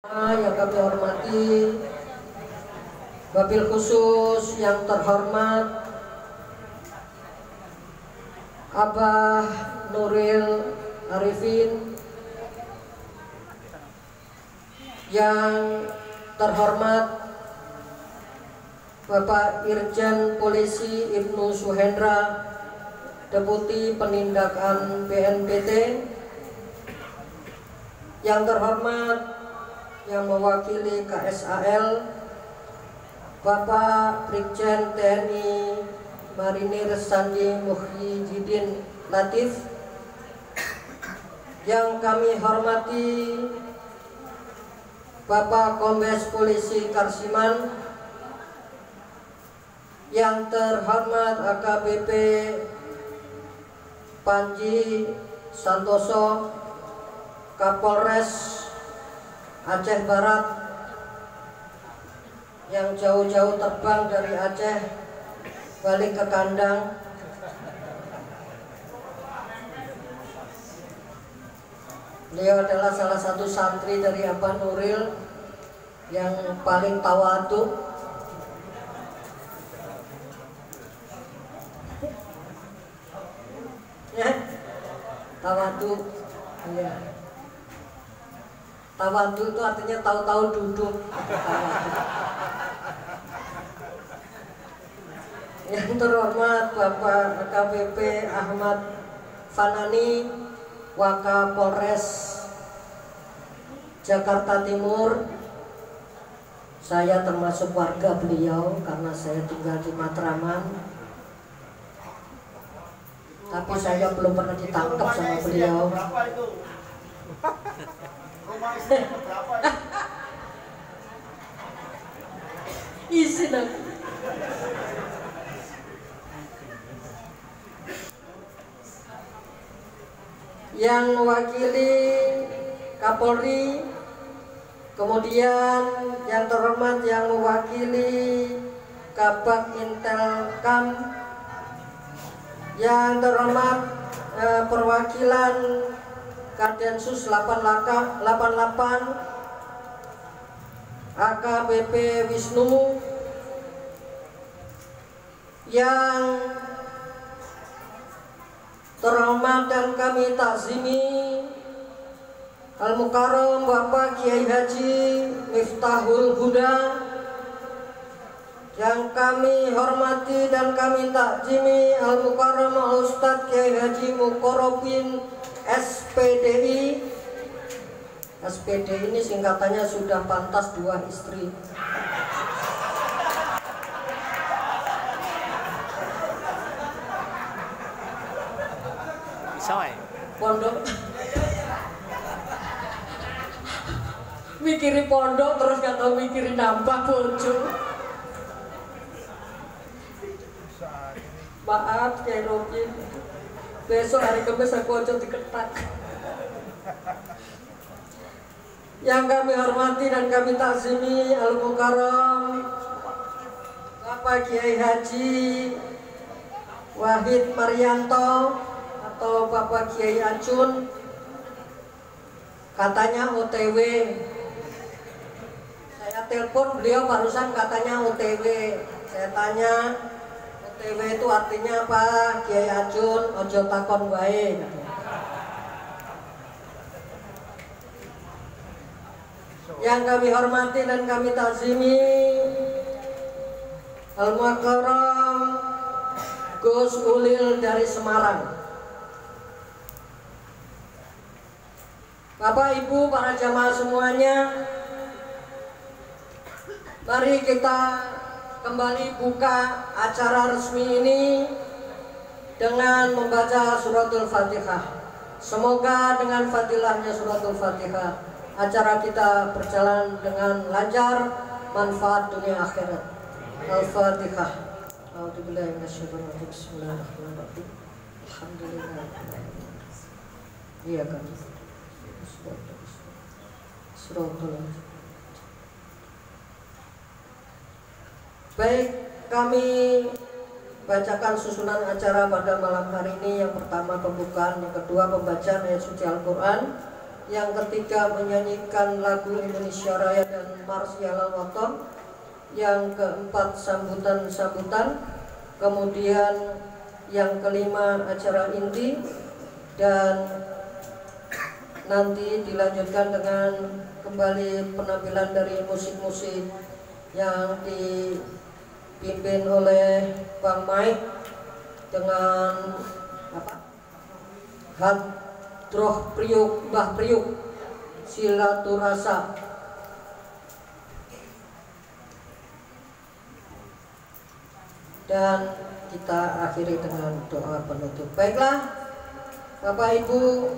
Yang kami hormati, wabil khusus yang terhormat Abah Nuril Arifin, yang terhormat Bapak Irjen Polisi Ibnu Suhendra, Deputi Penindakan BNPT, yang terhormat yang mewakili KSAL Bapak Brigjen TNI Marinir Sandi Muhyiddin Latif, yang kami hormati Bapak Kombes Polisi Karsiman, yang terhormat AKBP Panji Santoso, Kapolres Aceh Barat, yang jauh-jauh terbang dari Aceh balik ke kandang. Beliau adalah salah satu santri dari Abah Nuril yang paling tawadu. Ya, tawadu. Ya. Tawadu itu artinya tahu-tahu duduk. Yang terhormat Bapak AKBP Ahmad Fanani, Wakapolres Jakarta Timur. Saya termasuk warga beliau karena saya tinggal di Matraman, tapi saya belum pernah ditangkap sama beliau. Izin aku. Yang mewakili Kapolri, kemudian yang terhormat yang mewakili Kabak Intelkam, yang terhormat perwakilan Kadensus 88 AKBP Wisnu, yang terhormat dan kami takzimi Al-Mukarram Bapak Kiai Haji Miftahul Huda, yang kami hormati dan kami takzimi Al-Mukarram Al-Ustadz Kiai Haji Mukorobin SPDI. SPD ini singkatannya sudah pantas dua istri. Pondok. Mikirin pondok terus gak tau mikirin nambah bojo. Maaf Kiai Rokin, besok hari Kamis aku aja diketak. Yang kami hormati dan kami takzimi Al-Mukarram Bapak Kiai Haji Wahid Marianto atau Bapak Kiai Acun, katanya OTW. Saya telepon beliau barusan katanya OTW. Saya tanya, OTW itu artinya apa? Kiai Acun ojo takon wae. Yang kami hormati dan kami takzimi Al-Mukarram Gus Ulil dari Semarang. Bapak Ibu para jamaah semuanya, mari kita kembali buka acara resmi ini dengan membaca suratul Fatihah. Semoga dengan fadilahnya suratul Fatihah acara kita berjalan dengan lancar, manfaat dunia akhirat. Al-Fatihah. A'udzubillahi minasyaitonir rajim. Bismillahirrahmanirrahim. Alhamdulillah. Iya kan. Baik, kami bacakan susunan acara pada malam hari ini. Yang pertama pembukaan, yang kedua pembacaan ayat suci Al-Quran, yang ketiga menyanyikan lagu Indonesia Raya dan Mars Yalal Waton, yang keempat sambutan-sambutan, kemudian yang kelima acara inti, dan nanti dilanjutkan dengan kembali penampilan dari musik-musik yang dipimpin oleh Bang Mike dengan Hadroh Priuk, Mbah Priuk, Silaturasa. Dan kita akhiri dengan doa penutup. Baiklah Bapak Ibu,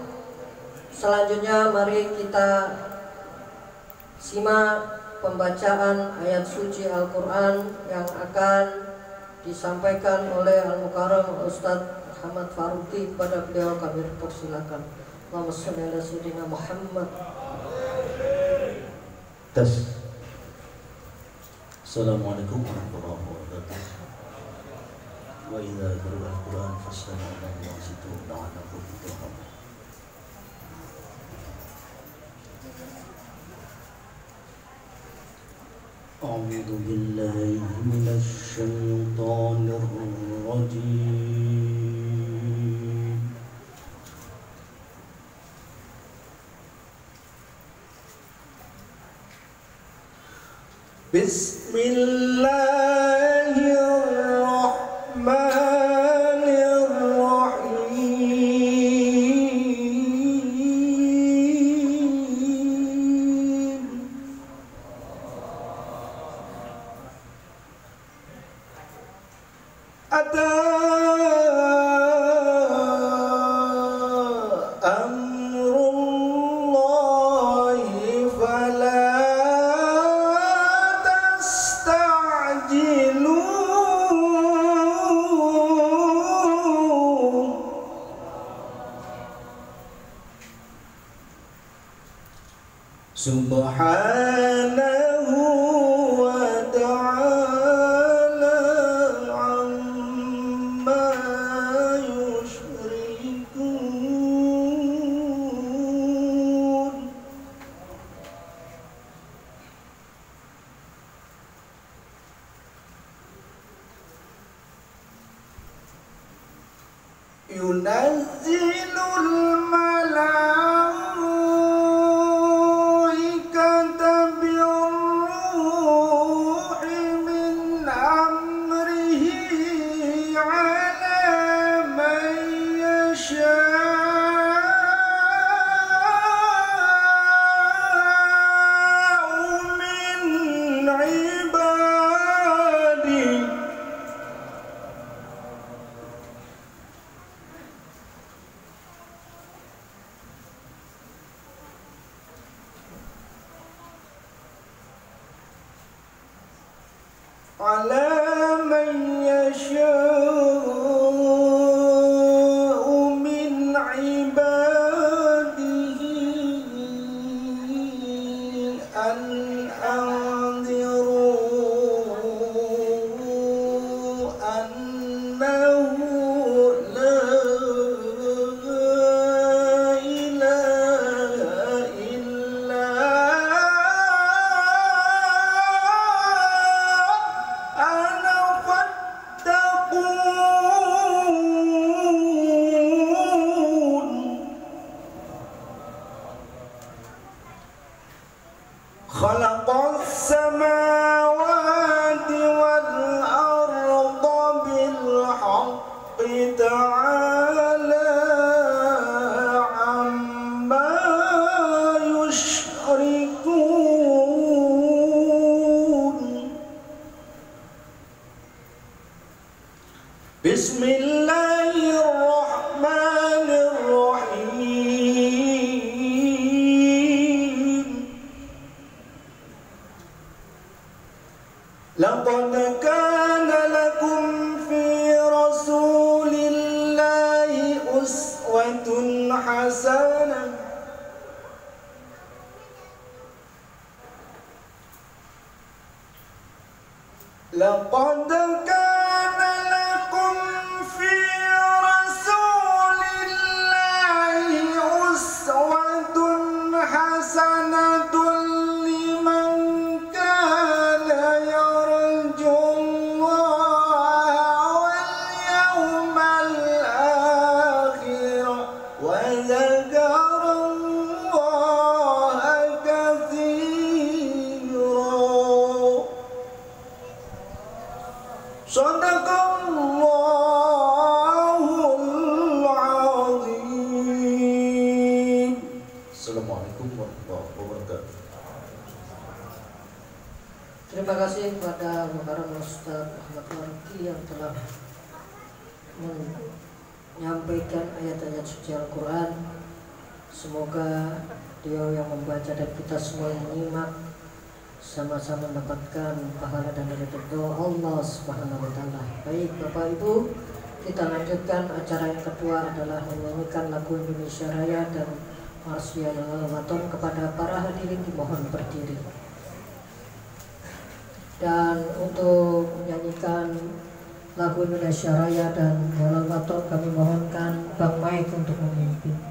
selanjutnya mari kita simak pembacaan ayat suci Al-Quran yang akan disampaikan oleh Al-Mukarram Ustadz Muhammad Faruqi. Kepada beliau kami persilakan. Allahumma sholli ala sayyidina Muhammad. Tes. Assalamualaikum warahmatullahi wabarakatuh. Wa idza quri'a al-Qur'an fastami'u lahu wa ansitu la'allakum turhamun. A'udzu billahi minasy syaithanir rajim. Bismillahirrahmanirrahim. Ata amrullahi fala Subhanahu wa ta'ala amma yushrikun. Yunazzilul ala man yasha'u min ibadihi an anziru annahu la ilaha illa khalaqas samawati wal arda bil haqqi ta'ala amma yushrikun. Bismillahirrahmanirrahim. Laqad kana lakum fi rasulillahi uswatun hasanah. Laqad kana lakum fi rasulillahi uswatun Shadaqallahul azim. Assalamualaikum warahmatullahi wabarakatuh. Terima kasih kepada Mukarram Ustaz Ahmad Faruqi yang telah menyampaikan ayat-ayat suci Al-Quran. Semoga beliau yang membaca dan kita semua yang menyimak sama-sama mendapatkan pahala dan ridho Allah Subhanahu wa taala. Baik Bapak Ibu, kita lanjutkan. Acara yang kedua adalah menyanyikan lagu Indonesia Raya dan Marsya Waton. Kepada para hadirin dimohon berdiri. Dan untuk menyanyikan lagu Indonesia Raya dan Walau Waton, kami mohonkan Bang Mike untuk memimpin.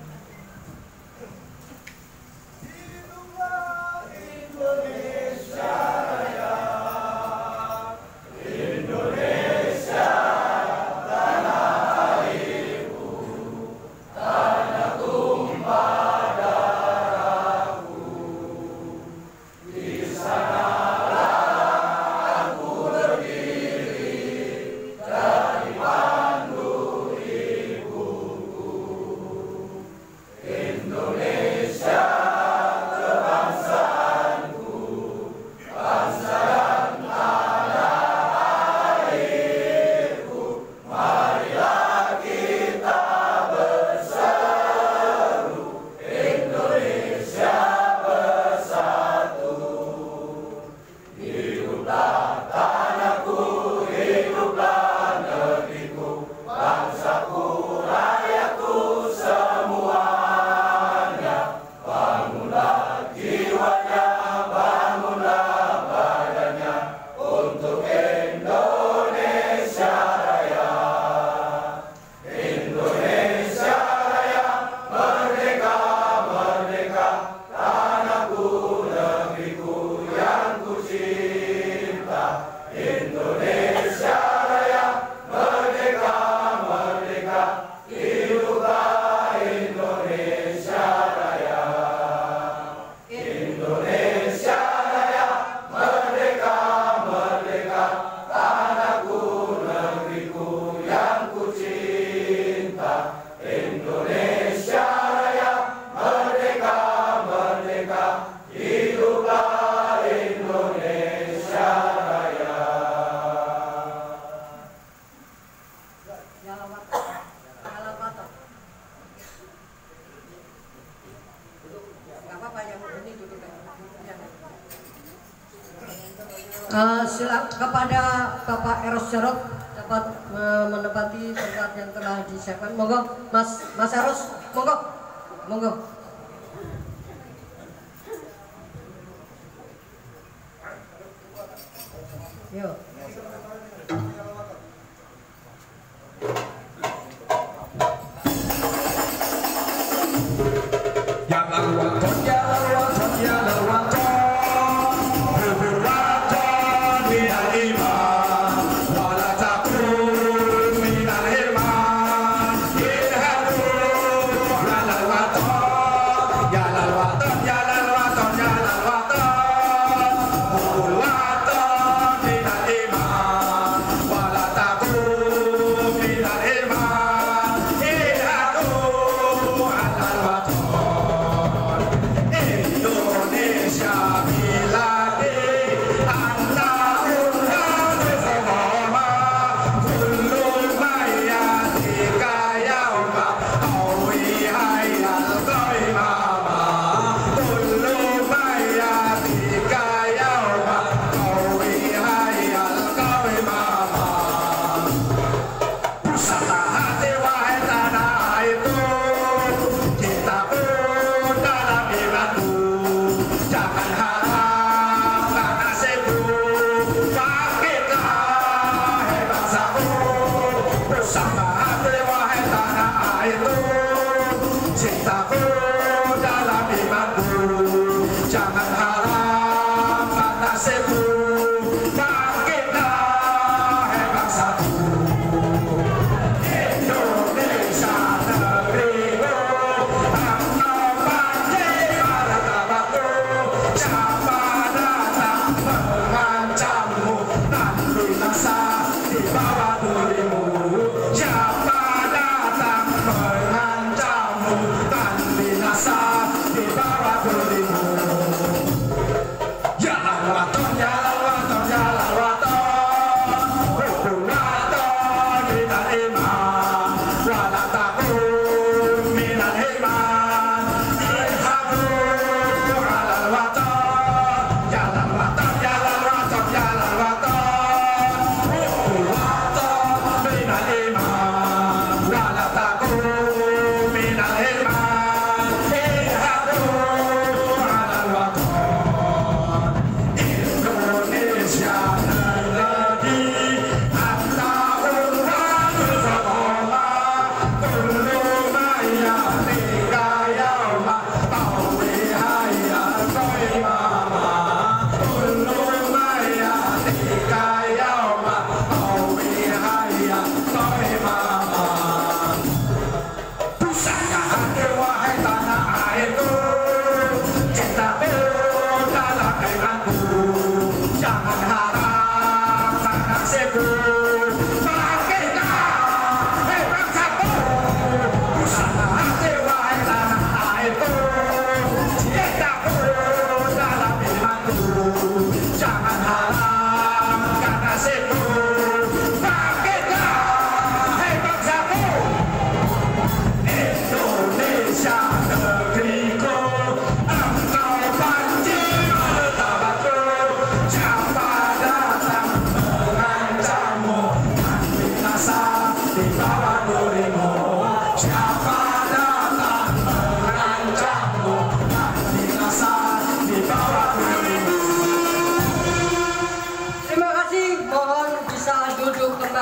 Silakan kepada Bapak Eros Jarot dapat menempati tempat yang telah disiapkan. Monggo Mas Eros, monggo. Yuk. Di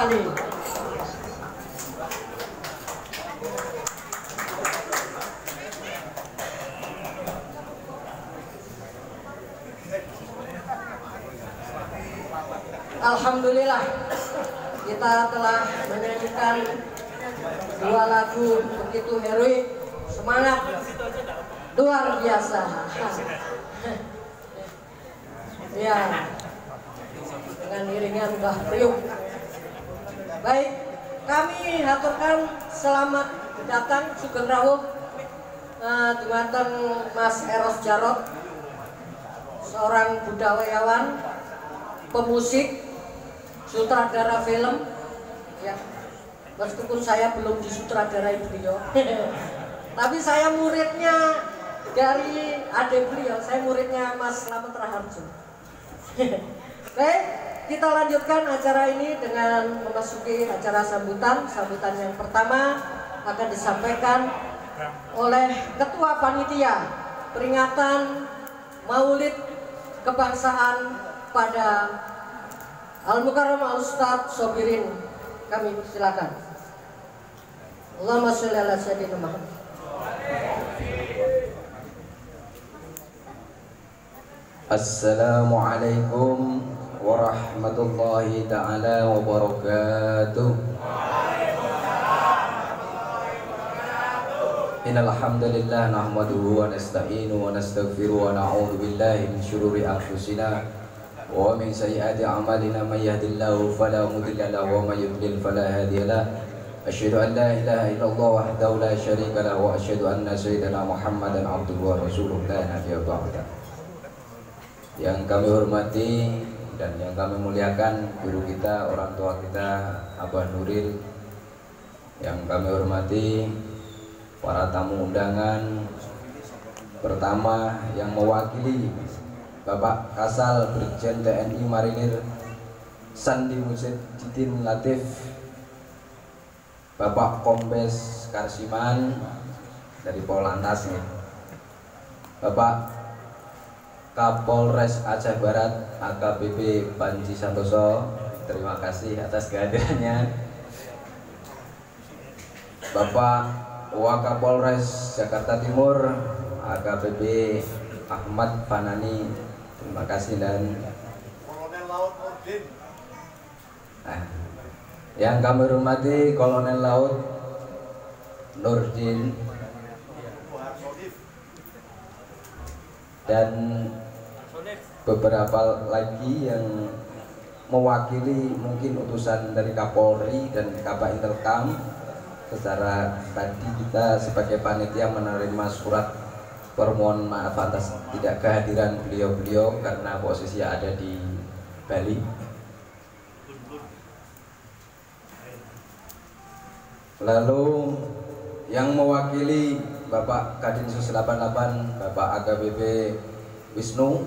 sekali. Alhamdulillah kita telah menyanyikan 2 lagu begitu heroik, semangat luar biasa. Ya, dengan iringan Mbah Priuk. Baik, kami haturkan selamat datang sugeng rawuh dumateng Mas Eros Jarot, seorang budayawan, pemusik, sutradara film. Ya, meskipun saya belum disutradarai beliau, tapi saya muridnya dari adik beliau. Saya muridnya Mas Slamet Raharjo. Baik, kita lanjutkan acara ini dengan memasuki acara sambutan. Sambutan yang pertama akan disampaikan oleh Ketua Panitia Peringatan Maulid Kebangsaan pada Al-Mukarram Al-Ustadz Sobirin. Kami silakan. Allahumma sholli ala sayyidina Muhammad. Assalamualaikum warahmatullahi ta'ala wabarakatuh. Innal hamdalillah nahmaduhu wa nasta'inu wa nastaghfiruhu wa na'udzu billahi min syururi anfusina wa min sayyiati a'malina may yahdihillahu fala mudilla lahu wa may yudlil fala hadiya lahu. Asyhadu an la ilaha illallah wahdahu la syarika lahu wa asyhadu anna sayyidana Muhammadan abduhu wa rasuluhu la nabiyya ba'da. Yang kami hormati dan yang kami muliakan guru kita, orang tua kita, Abah Nuril. Yang kami hormati para tamu undangan. Pertama yang mewakili Bapak Kasal Brigjen TNI Marinir Sandi Mujahidin Latif, Bapak Kombes Karsiman dari Polantas nih, Bapak Kapolres Aceh Barat AKBP Panji Santoso, terima kasih atas kehadirannya. Bapak Wakapolres Jakarta Timur AKBP Ahmad Fanani, terima kasih. Dan Kolonel Laut Nurdin. Yang kami hormati Kolonel Laut Nurdin dan beberapa lagi yang mewakili mungkin utusan dari Kapolri dan Kabak Intelkam. Secara tadi kita sebagai panitia menerima surat permohonan maaf atas tidak kehadiran beliau-beliau karena posisi ada di Bali. Lalu yang mewakili Bapak Kadinsus 88, Bapak AKBP Wisnu.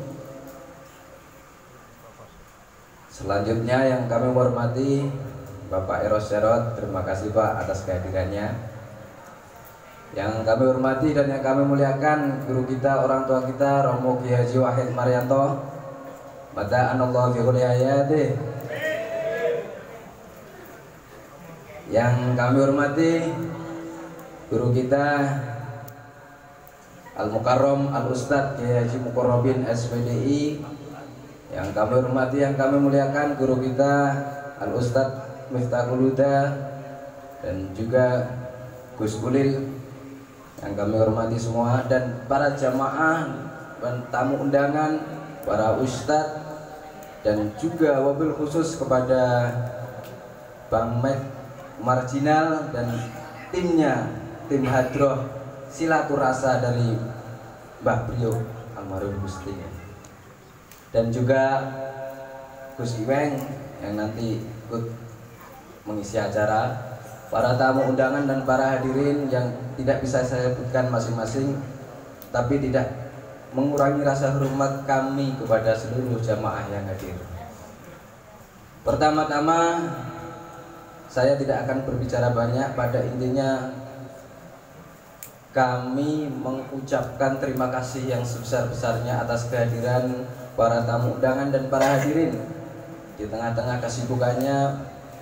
Selanjutnya yang kami hormati Bapak Eros Jarot, terima kasih Pak atas kehadirannya. Yang kami hormati dan yang kami muliakan guru kita, orang tua kita, Romo Ki Haji Wahid Marianto, Mada'anallahu fi kulli hayati. Yang kami hormati guru kita Al-Mukarram Al-Ustadz Kiai Haji Mukarrabin SPDI. Yang kami hormati, yang kami muliakan guru kita Al-Ustadz Miftahul Huda dan juga Gus Kulil. Yang kami hormati semua, dan para jamaah dan tamu undangan, para ustadz, dan juga wabil khusus kepada Bang Mek Marginal dan timnya, tim Hadroh Silaturasa dari Mbah Priuk almarhum Gusti, dan juga Gus Iweng yang nanti ikut mengisi acara, para tamu undangan dan para hadirin yang tidak bisa saya sebutkan masing-masing, tapi tidak mengurangi rasa hormat kami kepada seluruh jamaah yang hadir. Pertama-tama saya tidak akan berbicara banyak, pada intinya kami mengucapkan terima kasih yang sebesar-besarnya atas kehadiran para tamu undangan dan para hadirin di tengah-tengah kesibukannya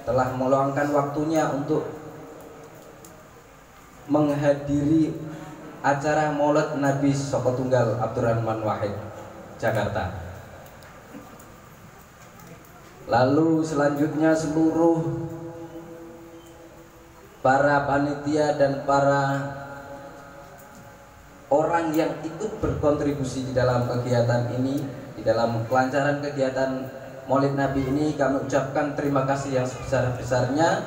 telah meluangkan waktunya untuk menghadiri acara Maulid Nabi Soko Tunggal Abdurrahman Wahid Jakarta. Lalu selanjutnya seluruh para panitia dan para orang yang ikut berkontribusi di dalam kegiatan ini, di dalam kelancaran kegiatan Maulid Nabi ini, kami ucapkan terima kasih yang sebesar-besarnya.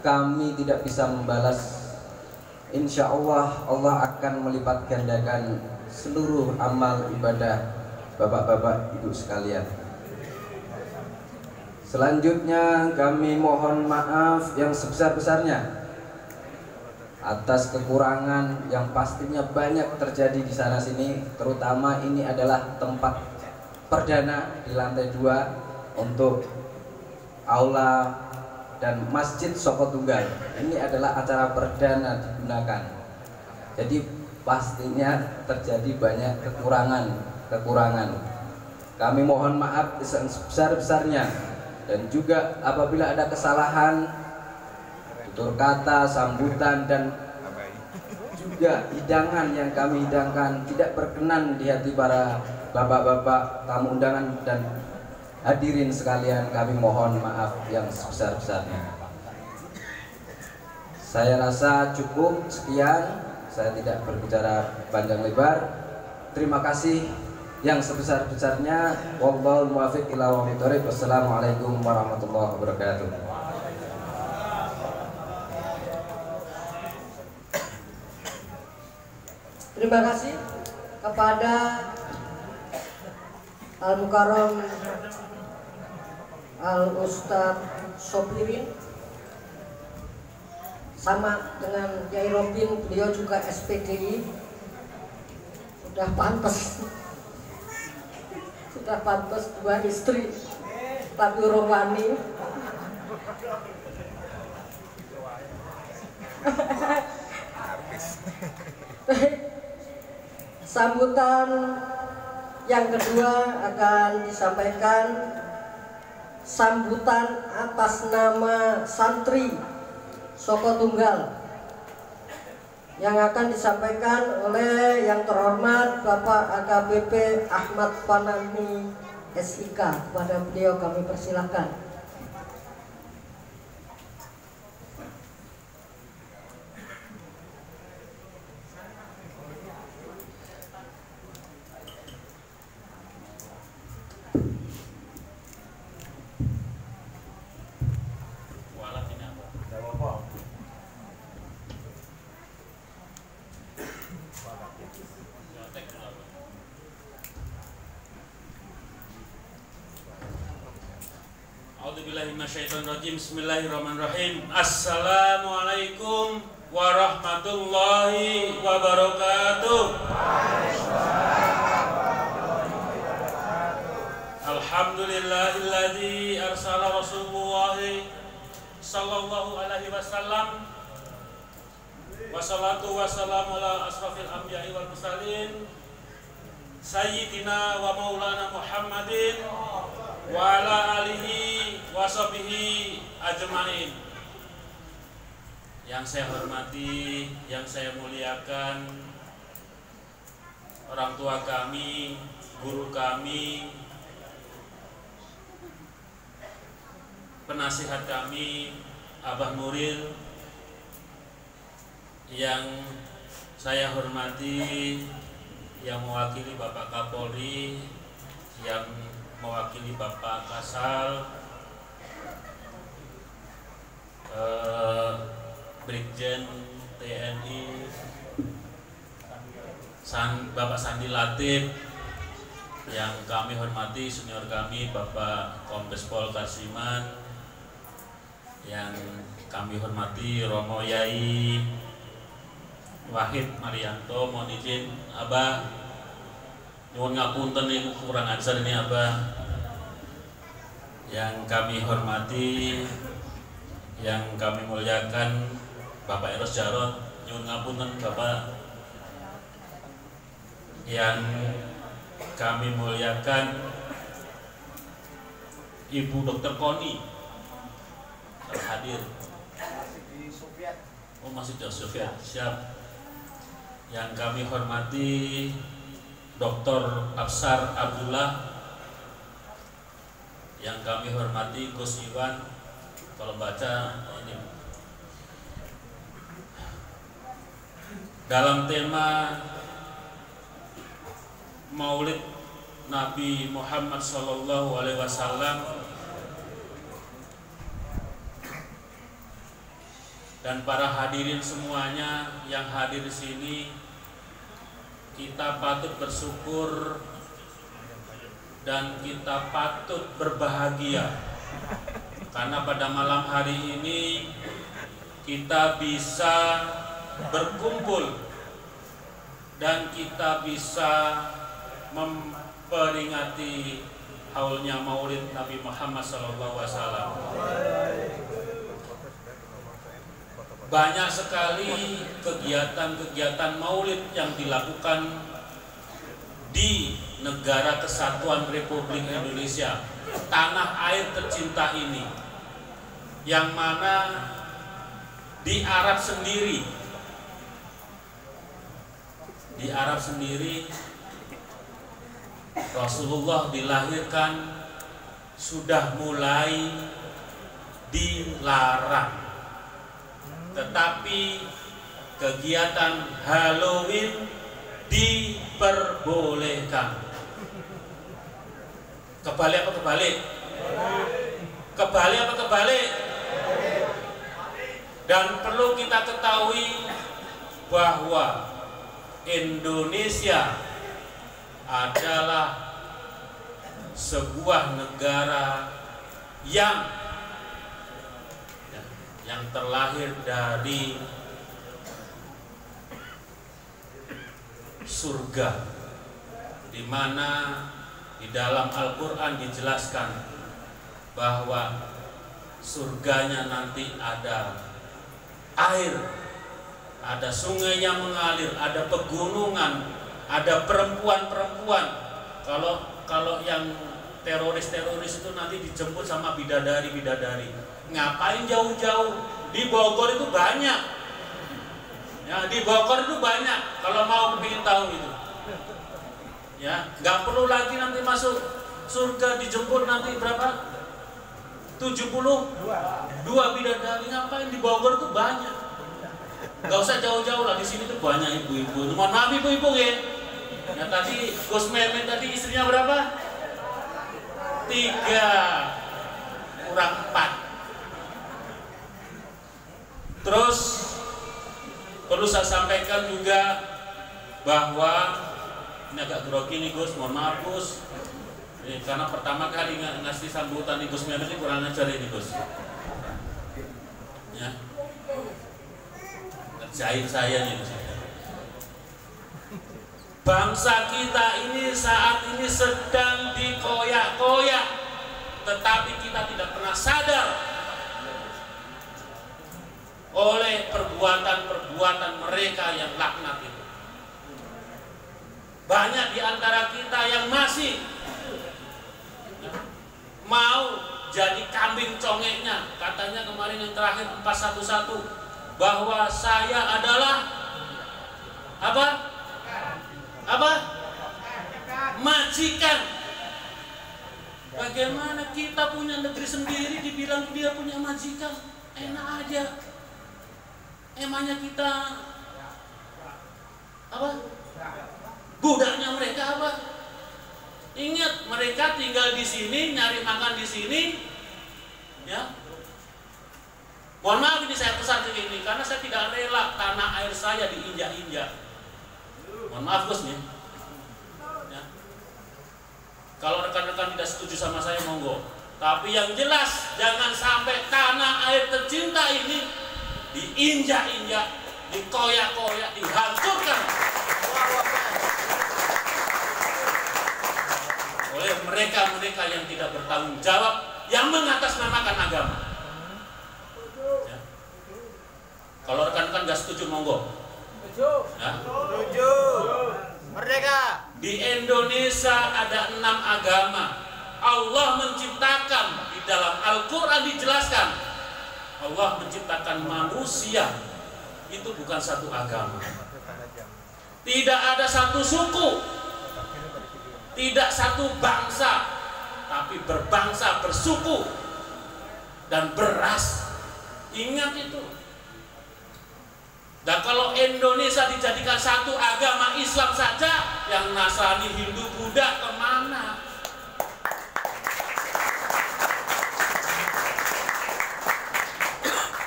Kami tidak bisa membalas. Insya Allah, Allah akan melipat gandakan seluruh amal ibadah bapak-bapak ibu sekalian. Selanjutnya kami mohon maaf yang sebesar-besarnya atas kekurangan yang pastinya banyak terjadi di sana sini, terutama ini adalah tempat perdana di lantai 2 untuk aula dan Masjid Soko Tunggal. Ini adalah acara perdana digunakan. Jadi pastinya terjadi banyak kekurangan. Kami mohon maaf sebesar-besarnya, dan juga apabila ada kesalahan tutur kata, sambutan, dan juga hidangan yang kami hidangkan tidak berkenan di hati para bapak-bapak tamu undangan dan hadirin sekalian, kami mohon maaf yang sebesar-besarnya. Saya rasa cukup sekian, saya tidak berbicara panjang lebar. Terima kasih yang sebesar-besarnya. Wallahul muwaffiq ila aqwamit thoriq. Wassalamualaikum warahmatullahi wabarakatuh. Terima kasih kepada Al-Mukarram Al-Ustadz Sopirin. Sama dengan Kiai Robin, beliau juga SPDI. Sudah pantas 2 istri, tapi urung wani. Sambutan yang kedua akan disampaikan sambutan atas nama santri Soko Tunggal yang akan disampaikan oleh yang terhormat Bapak AKBP Ahmad Panami SIK. Kepada beliau kami persilahkan. Bismillahirrahmanirrahim. Assalamualaikum warahmatullahi wabarakatuh. Alhamdulillahilladzi arsala Rasulullah sallallahu alaihi wasallam wassalatu wassalamu ala asrafil anbiya'i wal mursalin sayyidina wa maulana Muhammadin wa ala alihi wa sahbihi ajmain. Yang saya hormati, yang saya muliakan, orang tua kami, guru kami, penasihat kami, Abah Nuril, yang saya hormati, yang mewakili Bapak Kapolri, yang mewakili Bapak Kasal, Brigjen TNI, Bapak Sandi Latif, yang kami hormati senior kami Bapak Kombes Pol Kasiman, yang kami hormati Romo Yai Wahid Marianto. Mohon izin Abah, nyuwun ngapunten niku kurang ajar ini Abah. Yang kami hormati, yang kami muliakan Bapak Eros Jarot, nyuwun ngapunten Bapak. Yang kami muliakan Ibu Dr. Koni, hadir. Di Soviet. Oh, masih di Soviet. Siap. Yang kami hormati Dr. Absar Abdullah, yang kami hormati Gus Iwan. Kalau baca ini dalam tema Maulid Nabi Muhammad SAW dan para hadirin semuanya yang hadir di sini, kita patut bersyukur dan kita patut berbahagia karena pada malam hari ini kita bisa berkumpul dan kita bisa memperingati haulnya Maulid Nabi Muhammad SAW. Banyak sekali kegiatan-kegiatan maulid yang dilakukan di negara kesatuan Republik Indonesia, tanah air tercinta ini, yang mana di Arab sendiri Rasulullah dilahirkan sudah mulai dilarang. Tetapi kegiatan Halloween diperbolehkan. Kebalik apa kebalik? Kebalik apa kebalik? Dan perlu kita ketahui bahwa Indonesia adalah sebuah negara yang terlahir dari surga, di mana di dalam Al-Quran dijelaskan bahwa surganya nanti ada air, ada sungai yang mengalir, ada pegunungan, ada perempuan-perempuan. Kalau yang teroris-teroris itu nanti dijemput sama bidadari-bidadari. Ngapain jauh-jauh? Di Bogor itu banyak. Ya, di Bogor itu banyak. Kalau mau ingin tahu itu. Ya, nggak perlu lagi nanti masuk surga dijemput nanti berapa? 72 bidadari. Ngapain? Di Bogor itu banyak. Nggak usah jauh-jauh lah, di sini tuh banyak ibu-ibu. Mohon maaf ibu-ibu ya. Ya tadi Gus Memen tadi istrinya berapa? 3 kurang 4. Terus perlu saya sampaikan juga bahwa ini agak grogi nih Gus, mohon maaf Gus. Ini karena pertama kali ngasih sambutan nih Gus Memen ini kurang ajar ini Gus. Ya. Ngerjain saya nih Gus. Bangsa kita ini saat ini sedang dikoyak-koyak, tetapi kita tidak pernah sadar oleh perbuatan-perbuatan mereka yang laknat itu. Banyak di antara kita yang masih mau jadi kambing congeknya. Katanya kemarin yang terakhir 411 bahwa saya adalah apa? Majikan. Bagaimana kita punya negeri sendiri dibilang dia punya majikan? Enak aja. Emangnya kita apa? Budaknya mereka apa? Ingat, mereka tinggal di sini, nyari makan di sini, ya. Mohon maaf ini saya pesan ini karena saya tidak rela tanah air saya diinjak-injak. Mohon maaf Gus nih. Ya. Kalau rekan-rekan tidak setuju sama saya monggo. Tapi yang jelas jangan sampai tanah air tercinta ini diinjak-injak, dikoyak-koyak, dihancurkan oleh mereka-mereka yang tidak bertanggung jawab, yang mengatasnamakan agama. Ya. Kalau rekan-rekan nggak setuju monggo. Ya. Setuju. Merdeka. Di Indonesia ada 6 agama. Allah menciptakan, di dalam Al-Quran dijelaskan Allah menciptakan manusia itu bukan satu agama. Tidak ada satu suku, tidak satu bangsa, tapi berbangsa, bersuku, dan beras. Ingat itu. Dan kalau Indonesia dijadikan satu agama Islam saja, yang Nasrani, Hindu, Buddha kemana?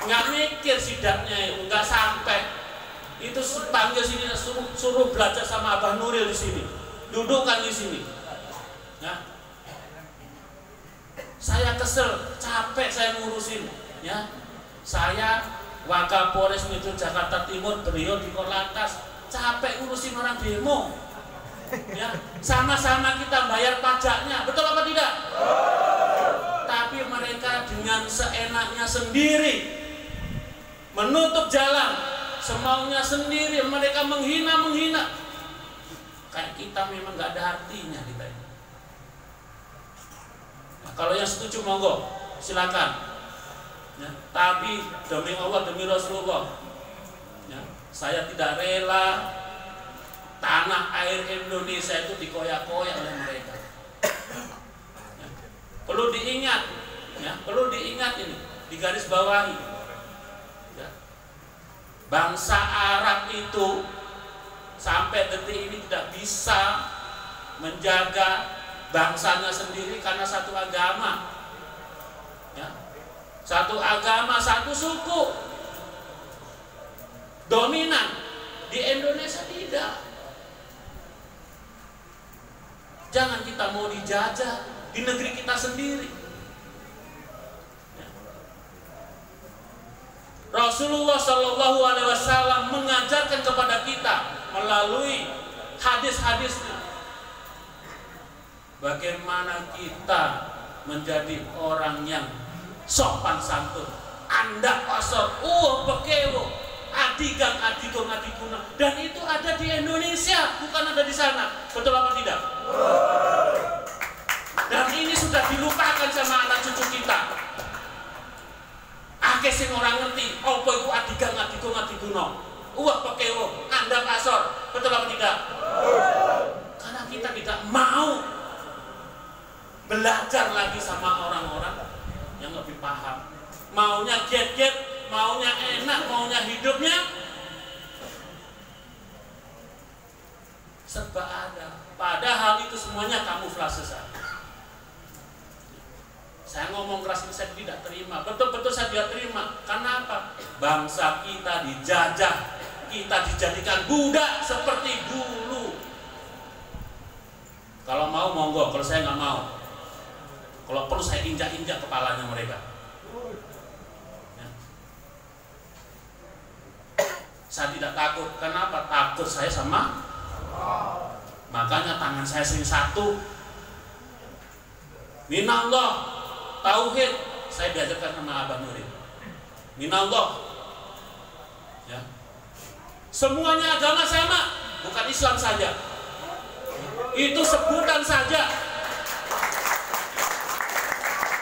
Nggak mikir sidaknya itu, nggak sampai. Itu panggil sini, suruh belajar sama Abah Nuril di sini, dudukkan di sini. Ya. Saya kesel, capek saya ngurusin. Ya, saya Wakapolres Metro Jakarta Timur, beliau di Korlantas, capek ngurusin orang demo. Ya, sama-sama kita bayar pajaknya, betul apa tidak? Tapi mereka dengan seenaknya sendiri menutup jalan. Semaunya sendiri, mereka menghina. Kayak kita memang nggak ada artinya kita ini. Nah, kalau yang setuju monggo, silakan. Ya, tapi demi Allah, demi Rasulullah, ya, saya tidak rela tanah air Indonesia itu dikoyak-koyak oleh mereka. Ya, perlu diingat, ya, perlu diingat ini, digaris bawahi. Bangsa Arab itu sampai detik ini tidak bisa menjaga bangsanya sendiri karena satu agama. Ya. Satu agama, satu suku. Dominan. Di Indonesia tidak. Jangan kita mau dijajah di negeri kita sendiri. Rasulullah Shallallahu Alaihi Wasallam mengajarkan kepada kita melalui hadis-hadisnya bagaimana kita menjadi orang yang sopan santun, anda asor, pekewo, adigang, adigong, adiguna, dan itu ada di Indonesia, bukan ada di sana, betul apa tidak? Dan ini sudah dilupakan sama anak cucu kita. Akeh sing orang ngerti, apa itu adigang, adigong, adiguna, pekewo, anda asor, betul apa tidak? Karena kita tidak mau belajar lagi sama orang-orang yang lebih paham. Maunya get-get, maunya enak, maunya hidupnya serba ada. Padahal itu semuanya kamuflase saja. Saya ngomong keras ini saya tidak terima. Betul-betul saya tidak terima. Karena apa? Bangsa kita dijajah, kita dijadikan budak seperti dulu. Kalau mau monggo, kalau saya nggak mau. Kalau perlu saya injak-injak kepalanya mereka. Ya. Saya tidak takut. Kenapa? Takut saya sama. Makanya tangan saya sering satu. Minallah, tauhid. Saya diajarkan sama Abah Nuril. Minallah. Ya. Semuanya agama sama, bukan Islam saja. Itu sebutan saja.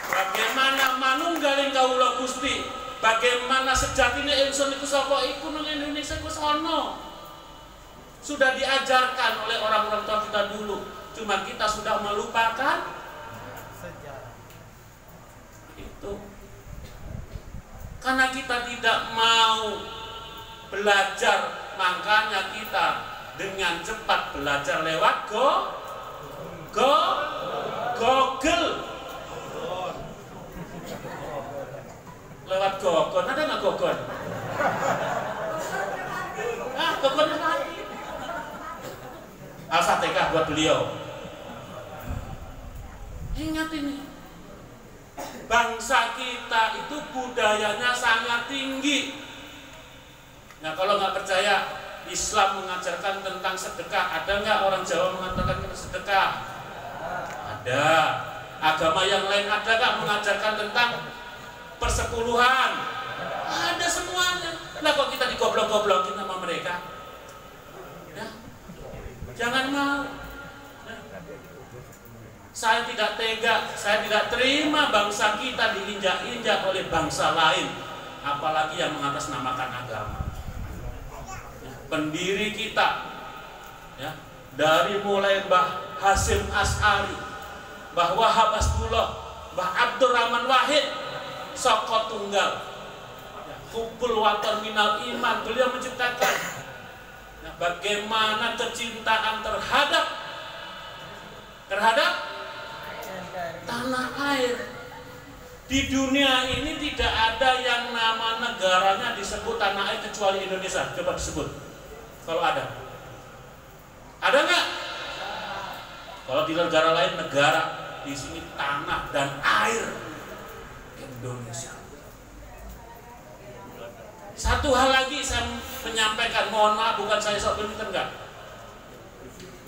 Bagaimana manunggaling kawula Gusti, bagaimana sejatinya ingsun iku sapa iku nang Indonesia iku sono. Sudah diajarkan oleh orang-orang tua kita dulu, cuma kita sudah melupakan sejarah. Itu karena kita tidak mau belajar, makanya kita dengan cepat belajar lewat Google. Lewat Gogon, ada nggak Gogon? Gogon mati. Al-Fatihah buat beliau. Ingat ini, bangsa kita itu budayanya sangat tinggi. Nah kalau nggak percaya, Islam mengajarkan tentang sedekah. Ada nggak orang Jawa mengatakan sedekah? Ada. Agama yang lain ada nggak mengajarkan tentang persepuluhan? Ada semuanya. Nah kok kita digoblok-goblokin sama mereka? Ya. Jangan mau. Ya. Saya tidak tega, saya tidak terima bangsa kita diinjak-injak oleh bangsa lain. apalagi yang mengatasnamakan agama. Pendiri kita, ya, dari mulai Mbah Hasyim Asy'ari, Mbah Wahab Asbullah, Mbah Abdurrahman Wahid, Soko Tunggal, Hubbul Watan Minal Iman, beliau menciptakan bagaimana kecintaan terhadap tanah air. Di dunia ini tidak ada yang nama negaranya disebut tanah air kecuali Indonesia. Coba disebut. Kalau ada nggak? Kalau di negara lain, negara, di sini tanah dan air Indonesia. Satu hal lagi saya menyampaikan, mohon maaf, bukan saya sok pinter, enggak.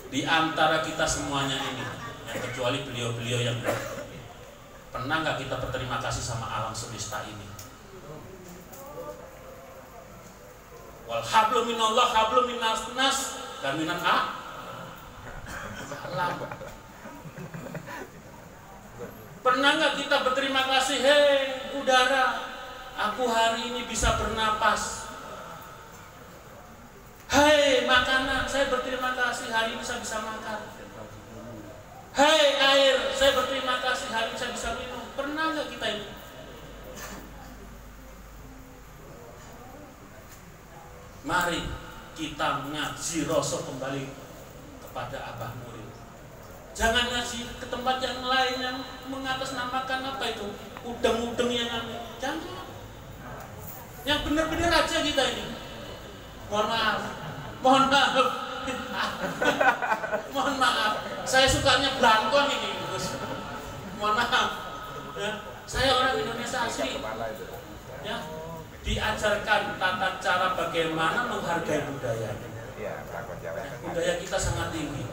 Di antara kita semuanya ini, yang kecuali beliau-beliau yang pernah nggak kita berterima kasih sama alam semesta ini? Wal hablum minallah hablum minas nas dan minan alam. Pernah nggak kita berterima kasih, hei udara, aku hari ini bisa bernapas. Hei makanan, saya berterima kasih hari ini saya bisa makan. Hei air, saya berterima kasih hari ini saya bisa minum. Pernah nggak kita ini? Mari kita ngaji Rasul kembali kepada Abah Nuril. Jangan ngaji ke tempat yang lain yang mengatasnamakan apa itu, udeng-udeng yang aneh. Jangan. Yang benar-benar aja kita ini. Mohon maaf. Mohon maaf. Saya sukanya belangkon ini, Gus. Mohon maaf. Ya, saya orang Indonesia asli. Ya, diajarkan tata cara bagaimana menghargai budaya. Budaya kita sangat tinggi.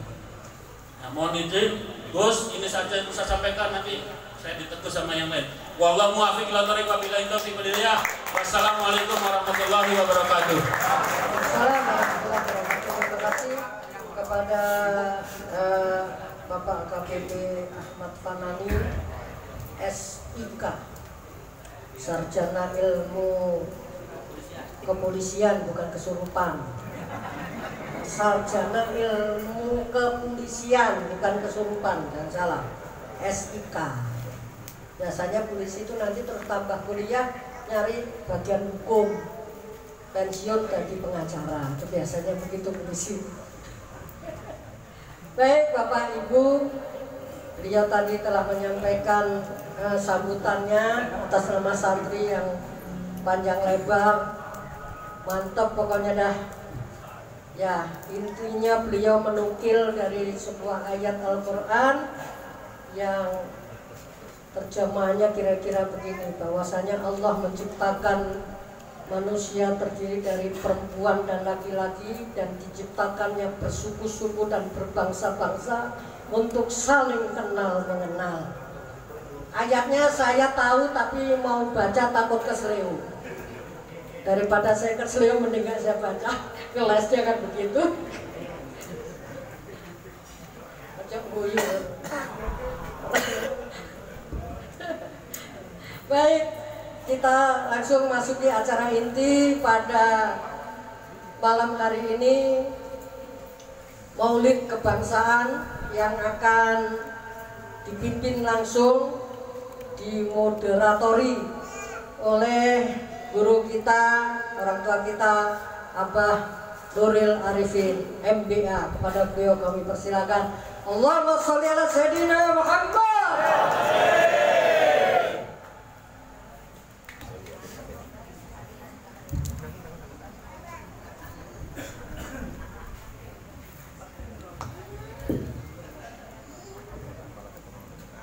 Nah, mohon izin, Gus, ini saja yang bisa saya sampaikan, nanti saya ditegur sama yang lain. Wallahu muwaffiq ila thoriq wa billahi taufiq wal hidayah. Wassalamualaikum warahmatullahi wabarakatuh. Assalamualaikum. Terima kasih kepada Bapak KPP Ahmad Fanani, SIK, Sarjana Ilmu Kepolisian, bukan kesurupan. Sarjana Ilmu Kepolisian, bukan kesurupan, dan salah. SIK. Biasanya polisi itu nanti terus tambah kuliah nyari bagian hukum, pensiun jadi pengacara. Itu biasanya begitu polisi. Baik Bapak Ibu, beliau tadi telah menyampaikan sambutannya atas nama santri yang panjang lebar, mantap pokoknya dah. Ya, intinya beliau menukil dari sebuah ayat Al-Quran yang terjemahannya kira-kira begini, bahwasanya Allah menciptakan manusia terdiri dari perempuan dan laki-laki dan diciptakannya bersuku-suku dan berbangsa-bangsa untuk saling kenal mengenal. Ayatnya saya tahu tapi mau baca takut keseleo. Daripada saya keseleo mending saya baca, kelasnya kan begitu. Macam buyur. Baik, kita langsung masuki acara inti pada malam hari ini, Maulid Kebangsaan yang akan dipimpin langsung, dimoderatori oleh guru kita, orang tua kita, Abah Nuril Arifin MBA. Kepada beliau kami persilakan. Allahumma sholli ala Sayyidina Muhammad.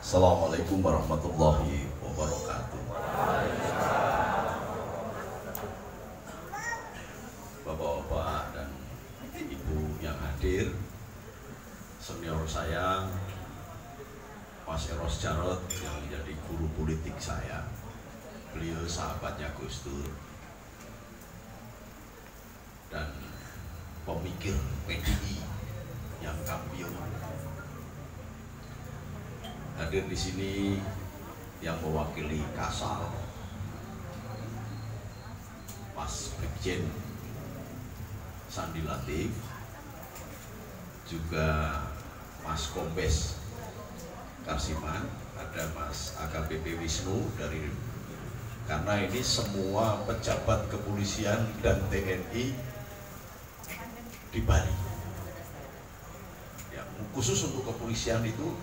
Assalamualaikum warahmatullahi wabarakatuh. Bapak-bapak dan ibu yang hadir, senior saya Mas Eros Jarot yang menjadi guru politik saya, beliau sahabatnya Gus Dur dan pemikir PDI yang kampion. Hadir di sini yang mewakili Kasal, Mas Brigjen Sandi Latif, juga Mas Kombes Karsiman, ada Mas AKBP Wisnu dari, karena ini semua pejabat kepolisian dan TNI di Bali. Ya, khusus untuk kepolisian itu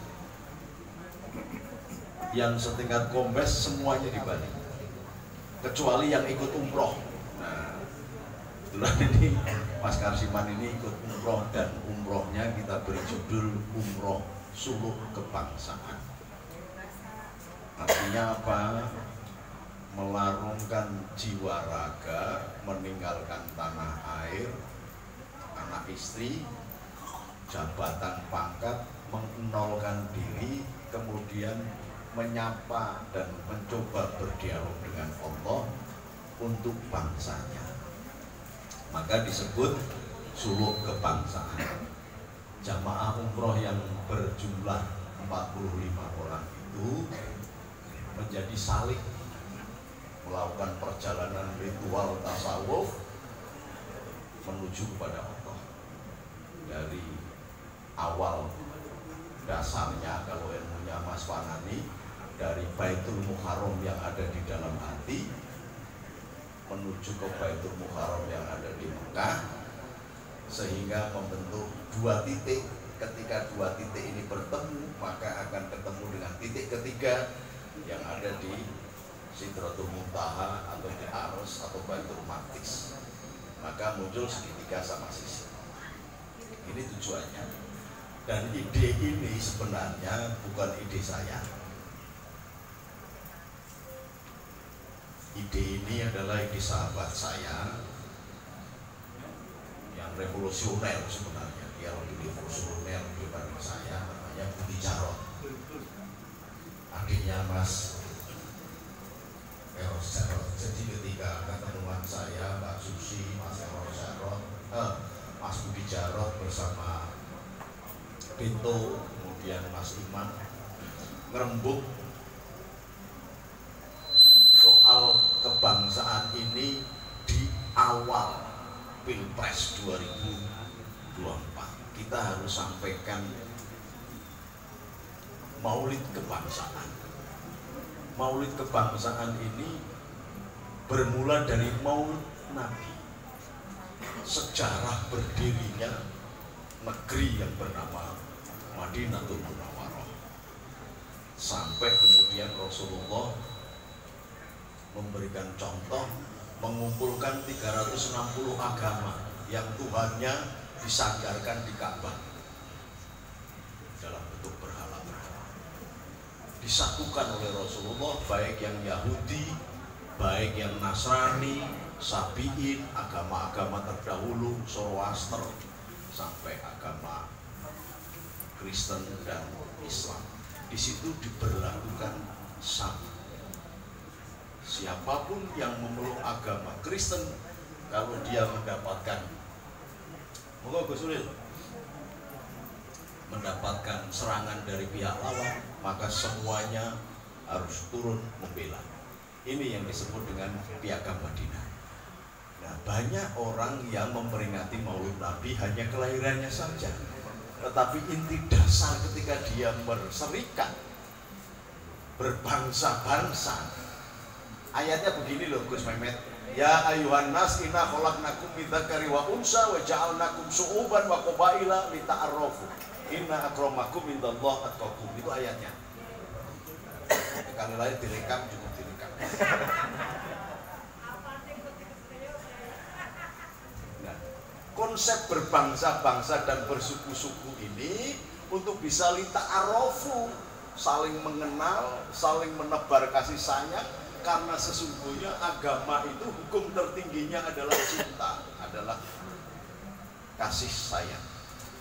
yang setingkat kombes semuanya di Bali, kecuali yang ikut umroh. Nah, itulah ini Mas Karsiman ini ikut umroh, dan umrohnya kita beri judul Umroh Suluk Kebangsaan. Artinya apa? Melarungkan jiwa raga, meninggalkan tanah air, anak istri, jabatan pangkat, mengenolkan diri, kemudian menyapa dan mencoba berdialog dengan Allah untuk bangsanya. Maka disebut suluk kebangsaan. Jamaah umroh yang berjumlah 45 orang itu menjadi salik, melakukan perjalanan ritual tasawuf menuju kepada Allah. Dari awal dasarnya, kalau ilmunya Mas Fanani, dari Baitul Muharram yang ada di dalam hati menuju ke Baitul Muharram yang ada di Mekah, sehingga membentuk dua titik. Ketika dua titik ini bertemu, maka akan ketemu dengan titik ketiga yang ada di Sidratul Muntaha atau di Arus atau Baitul Maqdis. Maka muncul segitiga sama sisi. Ini tujuannya. Dan ide ini sebenarnya bukan ide saya. Ide ini adalah ide sahabat saya yang revolusioner sebenarnya. Dia lebih revolusioner dibanding saya, namanya Budi Jarot. Adiknya Mas Eros Jarot. Jadi ketika ketemuan saya, Mbak Susi, Mas Eros Jarot, Mas Budi Jarot bersama Pinto, kemudian Mas Iman ngerembuk soal kebangsaan ini di awal Pilpres 2024. Kita harus sampaikan maulid kebangsaan. Maulid kebangsaan ini bermula dari maulid Nabi, sejarah berdirinya negeri yang bernama Madinatul Munawwarah, sampai kemudian Rasulullah memberikan contoh, mengumpulkan 360 agama yang Tuhannya disandarkan di Ka'bah dalam bentuk berhala-berhala, disatukan oleh Rasulullah, baik yang Yahudi, baik yang Nasrani, Sabi'in, agama-agama terdahulu, Zoroaster, sampai agama Kristen dan Islam. Di situ diberlakukan sama. Siapapun yang memeluk agama Kristen, kalau dia mendapatkan serangan dari pihak lawan, maka semuanya harus turun membela. Ini yang disebut dengan Piagam Madinah. Nah, banyak orang yang memperingati Maulid Nabi hanya kelahirannya saja, tetapi inti dasar ketika dia berserikat, berbangsa-bangsa. Ayatnya begini loh Gus Mehmet. Ya ayuhan nas inna khalaqnakum min dzakari wa unsa wa ja'alnakum syu'uban wa qabaila lita'arrafu. Inna akramakum indallahi atqakum. Itu ayatnya. Sekali lagi direkam, cukup direkam. Nah, konsep berbangsa-bangsa dan bersuku-suku ini untuk bisa lita'arrafu, saling mengenal, saling menebar kasih sayang. Karena sesungguhnya agama itu hukum tertingginya adalah cinta, adalah kasih sayang.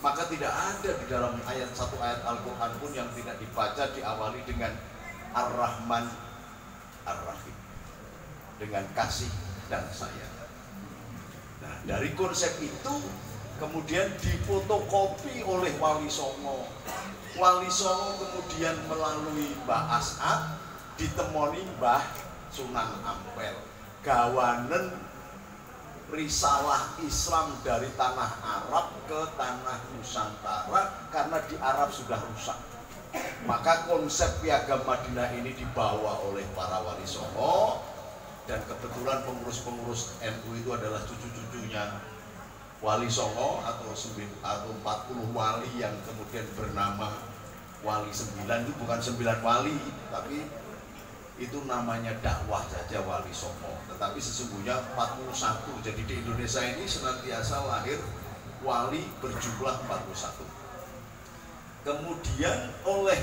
Maka tidak ada di dalam satu ayat Al-Quran pun yang tidak dibaca diawali dengan Ar-Rahman Ar-Rahim, dengan kasih dan sayang. Nah, dari konsep itu kemudian difotokopi oleh Wali Songo. Wali Songo kemudian melalui Mbah As'ad ditemoni Mbah Sunan Ampel, gawanen risalah Islam dari tanah Arab ke tanah Nusantara karena di Arab sudah rusak. Maka konsep Piagam Madinah ini dibawa oleh para wali songo, dan kebetulan pengurus-pengurus NU itu adalah cucu-cucunya wali songo atau 40 wali yang kemudian bernama wali 9. Itu bukan 9 wali, tapi itu namanya dakwah saja wali songo, tetapi sesungguhnya 41. Jadi di Indonesia ini senantiasa lahir wali berjumlah 41. Kemudian oleh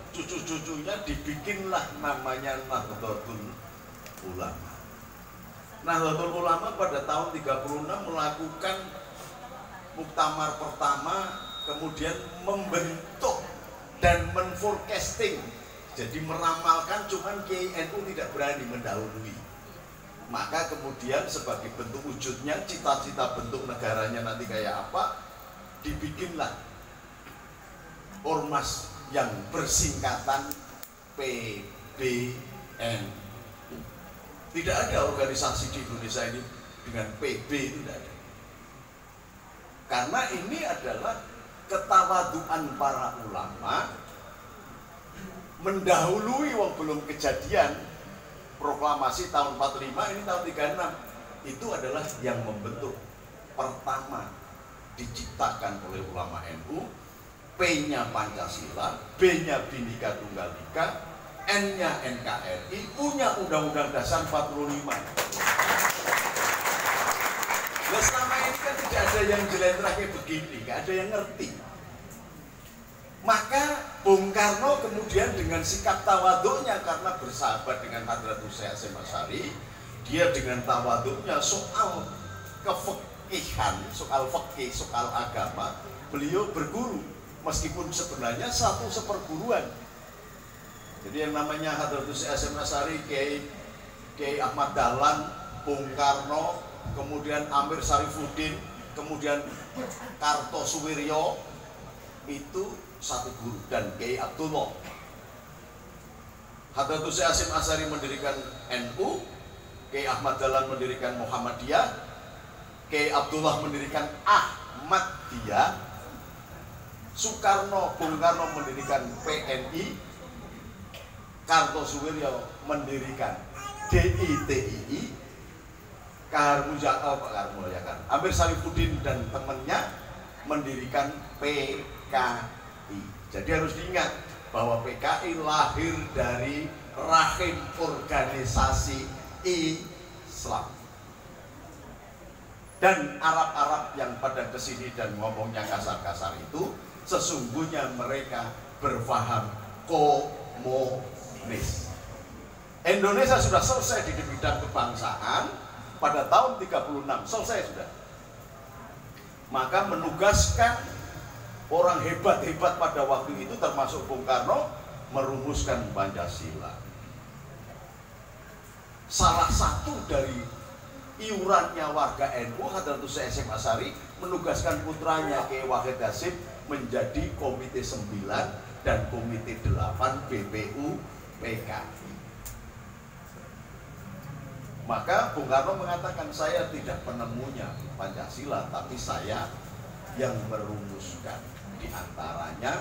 cucu-cucunya dibikinlah namanya Nahdlatul Ulama. Nahdlatul Ulama pada tahun 36 melakukan muktamar pertama, kemudian membentuk dan menforecasting. Jadi meramalkan, cuman Kiai NU tidak berani mendahului. Maka kemudian sebagai bentuk wujudnya, cita-cita bentuk negaranya nanti kayak apa, dibikinlah ormas yang bersingkatan PBNU. Tidak ada organisasi di Indonesia ini dengan PB, itu tidak ada. Karena ini adalah ketawaduan para ulama mendahului wong belum kejadian proklamasi tahun 45, ini tahun 36. Itu adalah yang membentuk pertama diciptakan oleh ulama NU. P-nya Pancasila, B-nya Bhinneka Tunggal Ika, N-nya NKRI, U-nya Undang-Undang Dasar 45. Nah, selama ini kan tidak ada yang jelentrah kayak begini, nggak ada yang ngerti. Maka Bung Karno kemudian dengan sikap tawaduknya, karena bersahabat dengan Hadratus Syekh Hasyim Asy'ari, dia dengan tawaduknya soal kefikihan, soal fikih, soal agama, beliau berguru. Meskipun sebenarnya satu seperguruan. Jadi yang namanya Hadratus Syekh Hasyim Asy'ari, Kiai Ahmad Dahlan, Bung Karno, kemudian Amir Syarifuddin, kemudian Kartosuwiryo, itu satu guru, dan Kiai Abdullah. Hadratus Syekh Hasyim Asy'ari mendirikan NU, Kiai Ahmad Dahlan mendirikan Muhammadiyah, Kiai Abdullah mendirikan Ahmadiyah, Bung Karno mendirikan PNI, Kartosuwiryo mendirikan DITII, Amir Syarifuddin dan temannya mendirikan PKI. Jadi harus diingat bahwa PKI lahir dari rahim organisasi Islam. Dan Arab-Arab yang pada kesini dan ngomongnya kasar-kasar itu, sesungguhnya mereka berfaham komunis. Indonesia sudah selesai di bidang kebangsaan pada tahun 36, selesai sudah. Maka menugaskan orang hebat-hebat pada waktu itu termasuk Bung Karno merumuskan Pancasila. Salah satu dari iurannya warga NU, Hadratus Syekh Hasyim Asy'ari, menugaskan putranya Kiai Wahid Hasyim menjadi Komite 9 dan Komite 8 BPU PKI. Maka Bung Karno mengatakan, saya tidak penemunya Pancasila, tapi saya yang merumuskan. Di antaranya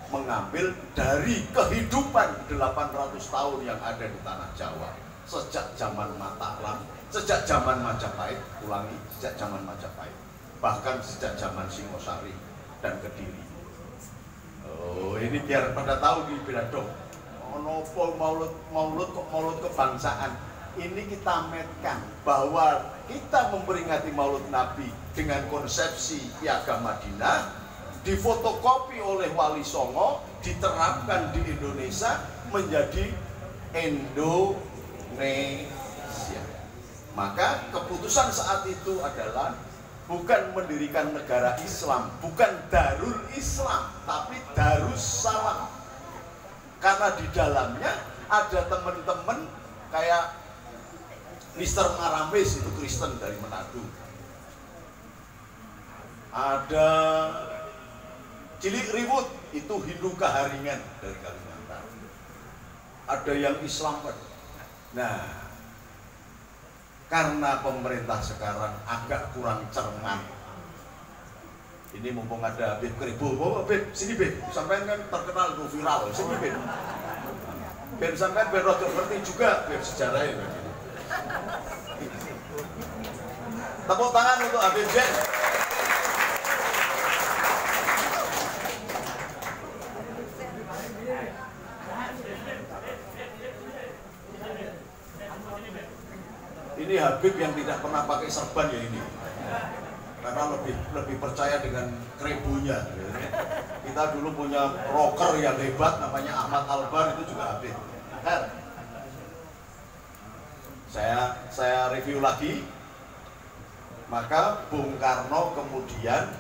mengambil dari kehidupan 800 tahun yang ada di tanah Jawa, sejak zaman Mataram, sejak zaman Majapahit, sejak zaman Majapahit, bahkan sejak zaman Singosari dan Kediri. Oh, ini biar pada tahu di Biladong. Monopo maulud kebangsaan. Ini kita metkan bahwa kita memperingati Maulud Nabi dengan konsepsi Piagam Madinah, difotokopi oleh Wali Songo, diterapkan di Indonesia menjadi Indonesia. Maka keputusan saat itu adalah bukan mendirikan negara Islam, bukan Darul Islam, tapi Darussalam. Karena di dalamnya ada teman-teman kayak Mr. Maramis, itu Kristen dari Manado. Ada Cilik Riwut, itu Hindu Kaharingan dari Kalimantan. Ada yang Islam. Nah, karena pemerintah sekarang agak kurang cermat. Ini mumpung ada Habib Kribo, oh Habib, sini Habib, sampai kan terkenal itu viral, sini Habib. Biar sampai biar rodo ngerti juga, biar sejarahnya begini. Tepuk tangan untuk Habib Jen. Ini Habib yang tidak pernah pakai serban ya ini, karena lebih percaya dengan kribunya. Kita dulu punya rocker yang hebat namanya Ahmad Albar, itu juga Habib. Saya review lagi. Maka Bung Karno kemudian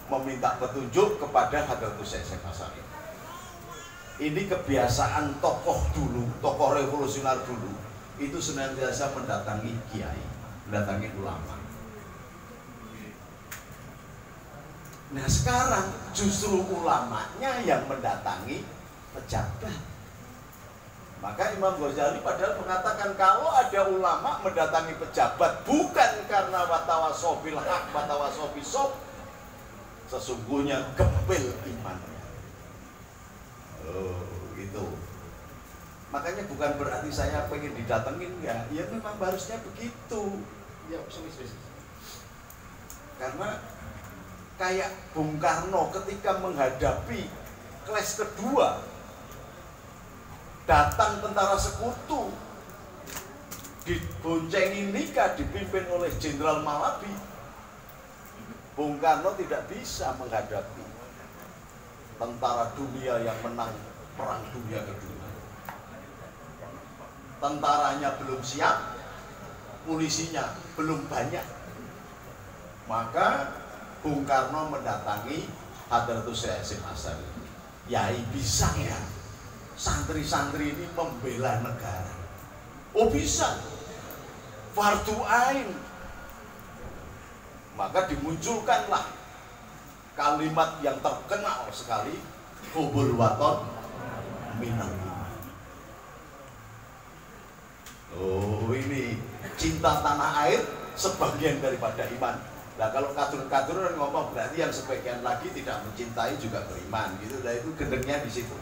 meminta petunjuk kepada Hadratus Syekh Hasanuddin. Ini kebiasaan tokoh dulu, tokoh revolusioner dulu, itu senantiasa mendatangi kiai, mendatangi ulama. Nah sekarang justru ulamanya yang mendatangi pejabat. Maka Imam Ghazali padahal mengatakan kalau ada ulama mendatangi pejabat bukan karena watawasaw bil haq, watawasaw bisob, sesungguhnya gempil imannya. Oh gitu. Makanya bukan berarti saya pengen didatengin, enggak. Ya memang harusnya begitu. Ya, karena kayak Bung Karno ketika menghadapi kelas kedua, datang tentara sekutu, diboncengi nikah dipimpin oleh Jenderal Malabi. Bung Karno tidak bisa menghadapi tentara dunia yang menang perang dunia kedua. Tentaranya belum siap, polisinya belum banyak. Maka Bung Karno mendatangi Hadratus Syekh Hasanuddin. Yai, bisa ya santri-santri ini membela negara? Oh bisa, fardu ain. Maka dimunculkanlah kalimat yang terkenal sekali, hubul waton minal iman. Oh ini cinta tanah air sebagian daripada iman. Nah kalau kadur-kadur ngomong berarti yang sebagian lagi tidak mencintai juga beriman gitu. Nah itu gendengnya di situ.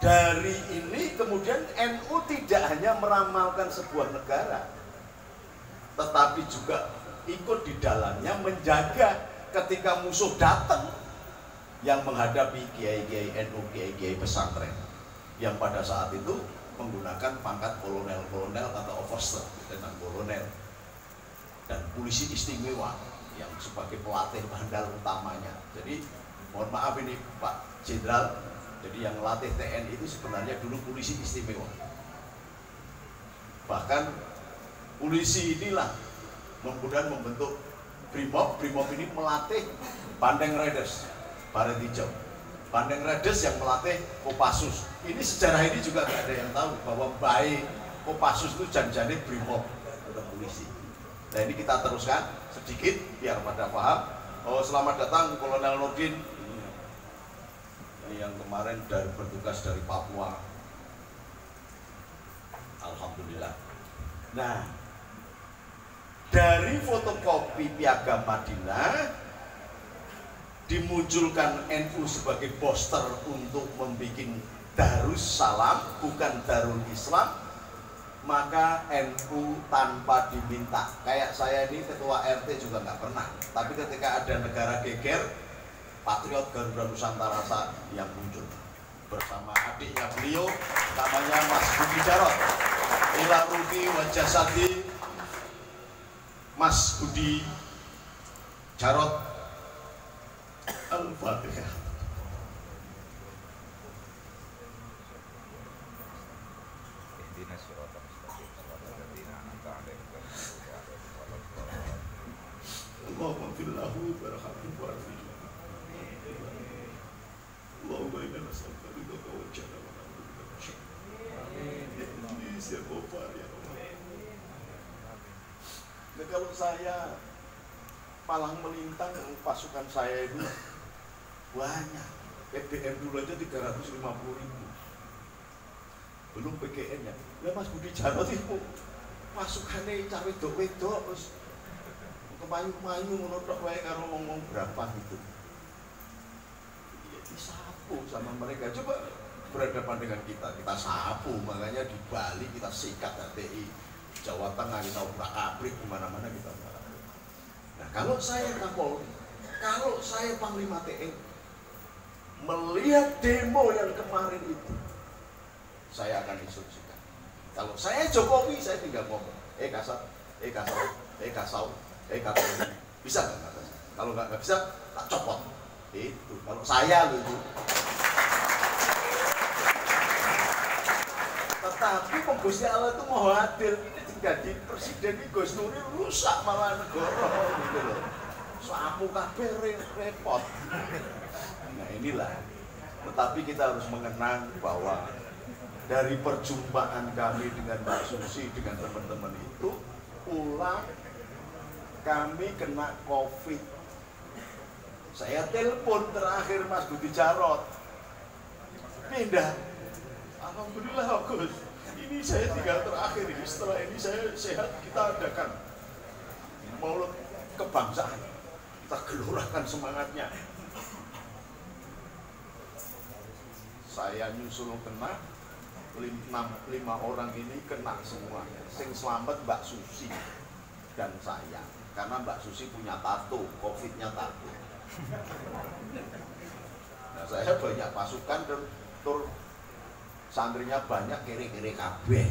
Dari ini kemudian NU tidak hanya meramalkan sebuah negara, tetapi juga ikut di dalamnya menjaga ketika musuh datang yang menghadapi kiai-kiai NU, kiai-kiai pesantren yang pada saat itu menggunakan pangkat kolonel-kolonel atau overster dengan kolonel dan polisi istimewa yang sebagai pelatih handal utamanya. Jadi mohon maaf ini Pak Jenderal, jadi yang latih TNI itu sebenarnya dulu polisi istimewa. Bahkan polisi inilah kemudian membentuk Brimob. Brimob ini melatih Bandeng Riders, Baret Hijau. Bandeng Riders yang melatih Kopassus. Ini sejarah ini juga nggak ada yang tahu bahwa baik Kopassus itu janjane Brimob atau polisi. Nah ini kita teruskan sedikit biar pada paham. Oh selamat datang Kolonel Nurdin. Yang kemarin bertugas dari Papua. Alhamdulillah. Nah, dari fotokopi Piagam Madinah dimunculkan NU sebagai poster untuk membuat Darussalam, bukan Darul Islam. Maka NU tanpa diminta, kayak saya ini ketua RT juga nggak pernah. Tapi ketika ada negara geger, Patriot Garuda Nusantara yang muncul bersama adiknya beliau namanya Mas Budi Jarot. Ila Ruki wajah Sadi Mas Budi Jarot. Al-Fatihah. Allahumma fillahu barakaatuhu wa rahmatullahi. Allahumma inna nas'aluka ridhaka wa jannah wa na'udzubika min syarri ya Allah. Nah, kalau saya palang melintang pasukan saya itu banyak. BBM dulu aja 350.000. belum PGN-nya. Lah Mas Budi Jarot itu masukane cah wedok-wedok terus kemayu-mayu ngono tok wae karo ngomong berapa gitu. Ya disapu sama mereka. Coba berhadapan dengan kita sapu, makanya di Bali kita sikat HTI, Jawa Tengah kita obrak-abrik, kemana-mana kita obrak-abrik. Nah kalau saya Kapolri, kalau saya Panglima TNI melihat demo yang kemarin itu, saya akan instruksikan. Kalau saya Jokowi, saya tinggal ngomong, kasar, kasau, Kapolri, bisa nggak? Kalau nggak bisa, tak copot. Itu kalau saya gitu. Tetapi Gusti Allah itu mau hadir, ini jadi presiden ini Gus Nuri rusak malah negara gitu loh. Sapu kabeh repot. Nah inilah. Tetapi kita harus mengenang bahwa dari perjumpaan kami dengan Mbak Susi dengan teman-teman itu, pulang kami kena COVID. Saya telepon terakhir Mas Budi Jarot, pindah. Alhamdulillah Gus, ini saya tinggal terakhir ini. Setelah ini saya sehat, kita adakan maulid kebangsaan, kita gelorakan semangatnya. Saya nyusul kena 5 orang ini kena semuanya. Sing selamat Mbak Susi dan saya, karena Mbak Susi punya tato, COVID-nya tato. Nah saya banyak pasukan dan tur santrinya banyak kiri-kiri kabeh.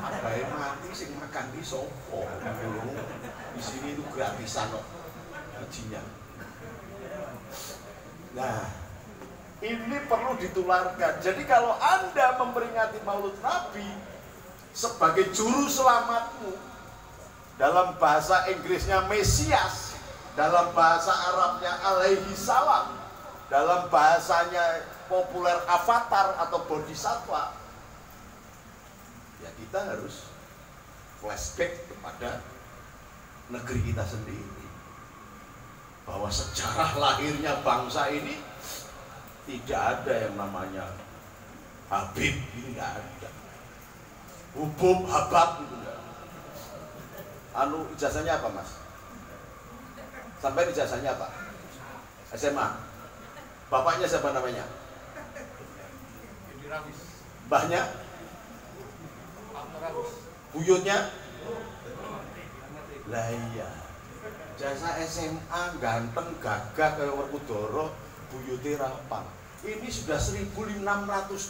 Abahe mati sing makan di sopo. Di sini itu gratisan kok hajinya. Nah, ini perlu ditularkan. Jadi kalau Anda memperingati Maulid Nabi sebagai juru selamatmu, dalam bahasa Inggrisnya Mesias, dalam bahasa Arabnya alaihi salam, dalam bahasanya populer avatar atau bodhisattva, ya kita harus flashback kepada negeri kita sendiri, bahwa sejarah lahirnya bangsa ini tidak ada yang namanya Habib, ini nggak ada. Hubub, Habab itu enggak. Ijazahnya apa Mas? Sampai ijazahnya apa? SMA. Bapaknya siapa namanya? Mbahnya? Buyutnya? Lah iya. Jasa SMA ganteng gagah kayak Werkudara, buyute rapal. Ini sudah 1600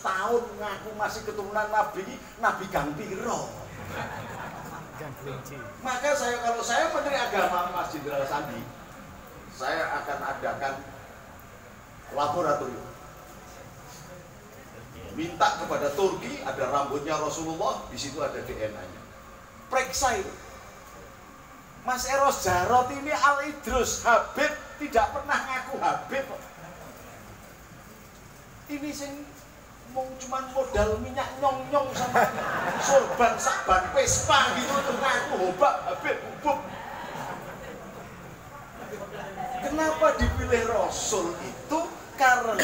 tahun ngaku masih keturunan Nabi Gang Piro. Maka kalau saya Menteri Agama Mas Jenderal Sandi, saya akan adakan laboratorium. Minta kepada Turki, ada rambutnya Rasulullah, di situ ada DNA-nya. Periksa itu. Mas Eros Jarot ini Al-Idrus Habib tidak pernah ngaku Habib. Ini sing cuman modal minyak nyong-nyong sama sorban sakban Vespa gitu untuk ngaku Habib Habib. Kenapa dipilih Rasul itu? Karena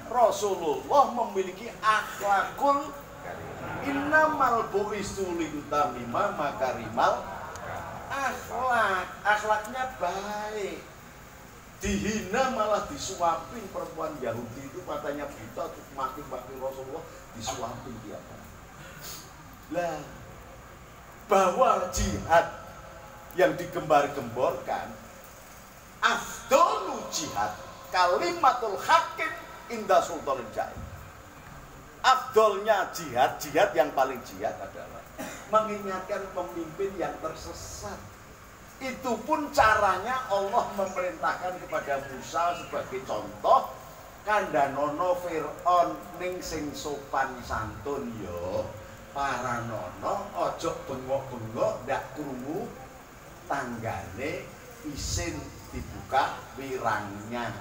Rasulullah memiliki akhlakul innamal bu'istu liutamima makarimal akhlak. Akhlaknya baik. Dihina malah disuapin perempuan Yahudi itu, katanya buta untuk maki-maki Rasulullah, disuapin dia. Lah, bahwa jihad yang digembar-gemborkan, afdhalu jihad kalimatul hakim inda sultanul jair. Afdolnya jihad yang paling jihad adalah mengingatkan pemimpin yang tersesat. Itu pun caranya Allah memerintahkan kepada Musa sebagai contoh, kandhanono Fir'aun ning sing sopan santun yo para nono, ojo bengok-bengok ndak krungu tanggane isin dibuka wirangnya.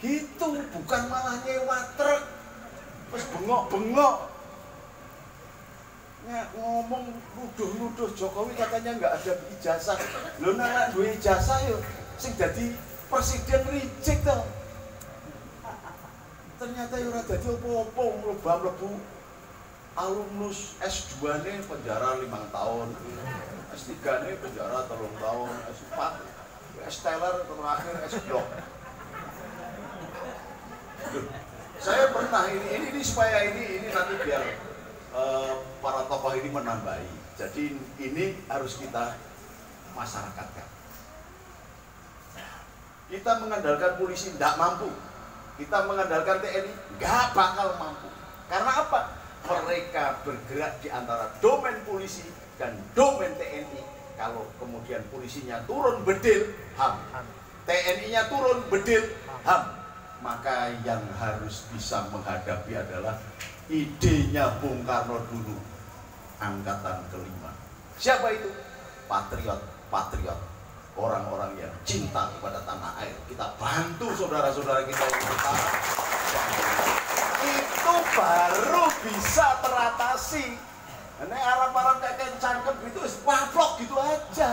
Gitu, bukan malah nyewa truk terus bengok-bengok ngomong nuduh-nuduh Jokowi katanya nggak ada ijazah. Lho nek duwe ijazah yo sing dadi presiden reject to. Ternyata yo ora dadi apa-apa, mlebu alumnus S2 nih penjara 5 tahun, S3 nih penjara 3 tahun, S4, S-teller terakhir S-blok. Saya pernah ini supaya ini nanti biar para tokoh ini menambahi. Jadi ini harus kita masyarakatkan. Kita mengandalkan polisi tidak mampu, kita mengandalkan TNI nggak bakal mampu. Karena apa? Mereka bergerak di antara domain polisi dan domain TNI. Kalau kemudian polisinya turun bedil, HAM. TNI-nya turun bedil, HAM. Maka yang harus bisa menghadapi adalah idenya Bung Karno dulu, angkatan kelima. Siapa itu? Patriot, orang-orang yang cinta kepada tanah air. Kita bantu saudara-saudara kita yang bertahan. Itu baru bisa teratasi. Ini Arab-Arab kayak cangkem gitu, waplok gitu aja.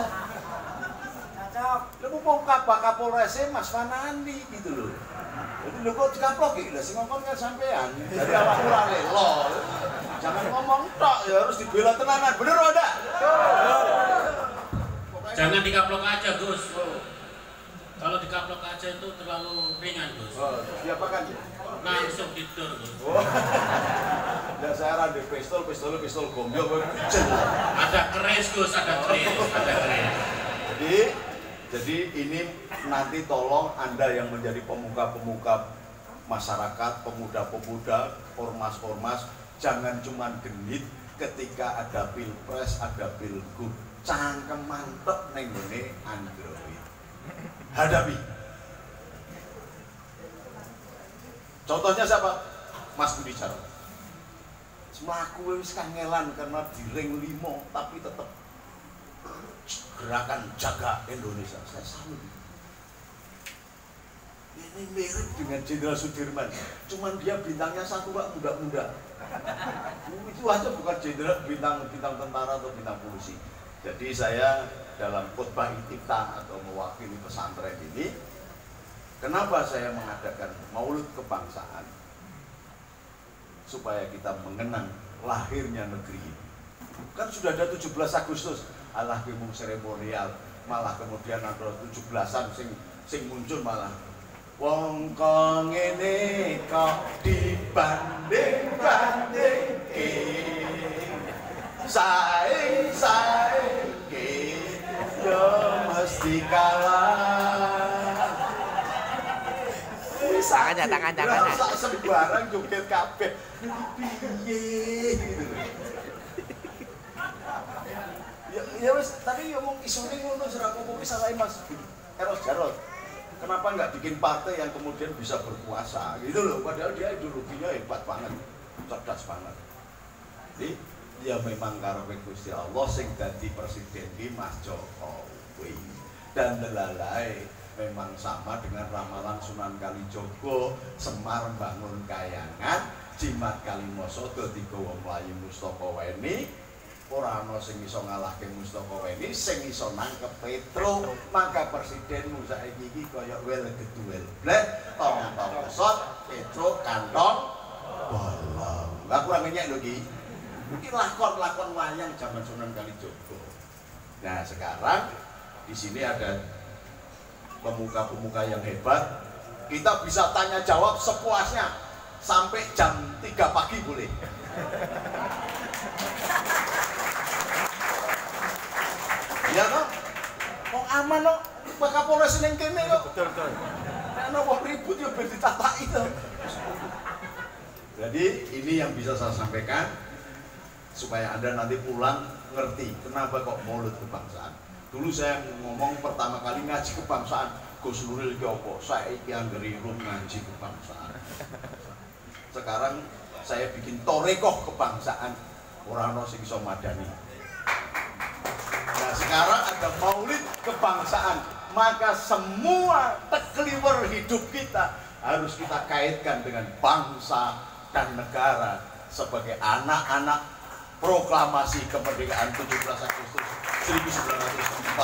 Lu mau Kapolresnya Mas Fanandi gitu loh. Jadi lu kok dikaplok gitu, sih ngomong kan sampean. Jadi awak kurang lo. Jangan ngomong tok, ya harus dibela tenanan. Bener ada? Jangan dikaplok aja, Gus. Kalau dikaplok aja itu terlalu ringan, Gus. Siapa kan? Langsung tidur, Gus. Dan saya ada pistol gombyo. Ada keris, Gus, ada keris. Jadi ini nanti tolong Anda yang menjadi pemuka-pemuka masyarakat, pemuda-pemuda, ormas-ormas, jangan cuma genit ketika ada pilpres, ada pilgub. Cangkem mantep neng ngene Android. Hadapi. Contohnya siapa? Mas Budi Jarot. Semaku wis kangelan karena di ring 5 tapi tetap gerakan jaga Indonesia. Saya salut. Ini mirip dengan Jenderal Sudirman. Cuman dia bintangnya satu, Pak, muda-muda. Itu aja bukan jenderal, bintang tentara atau bintang polisi. Jadi saya dalam khutbah iftitah atau mewakili pesantren ini, kenapa saya mengadakan Maulid Kebangsaan? Supaya kita mengenang lahirnya negeri ini. Kan sudah ada 17 Agustus, Allah kimung seremonial, malah kemudian ada 17-an sing muncul malah wong kok ngene kok dibanding-bandingke saing yo mesti kalah. Tangan. Sak sembarang joget kabeh. Piye gitu. Ya wis, tapi ya mung isune ngono ora apa-apa wis salah Mas Eros Jarot. Kenapa nggak bikin partai yang kemudian bisa berkuasa gitu loh, padahal dia ideologinya hebat banget, cerdas banget. Jadi ya memang karepe Gusti Allah sing dadi presiden ki Mas Jokowi. Dan delalae memang sama dengan ramalan Sunan Kalijaga, Semar bangun kayangan, Jimat Kalimoso dadi gawa mlayu Mustaka Weni. Ora ana sing iso ngalahke Mustaka Weni, sing iso nangkep Petro. Maka presidenmu saiki iki kaya wel geduwel blek, tong-tong sot, Petro kantong bolong. Lah kurang nyek lho iki. Iki lakon-lakon wayang zaman Sunan Kalijaga. Nah, sekarang di sini ada pemuka-pemuka yang hebat. Kita bisa tanya jawab sepuasnya sampai jam 3 pagi boleh. Ya toh? Kok aman kok? Kapolres ning kene kok. Betul. Ana wong ribut ya ben ditataki to. Jadi ini yang bisa saya sampaikan supaya Anda nanti pulang ngerti kenapa kok Maulid Kebangsaan. Dulu saya ngomong pertama kali ngaji kebangsaan, Gus Nuril ki opo? Saiki anggere ngaji kebangsaan. Sekarang saya bikin torekoh kebangsaan, ora ana sing iso madani. Nah, sekarang ada Maulid Kebangsaan, maka semua tekliwer hidup kita harus kita kaitkan dengan bangsa dan negara sebagai anak-anak proklamasi kemerdekaan 17 Agustus 1945.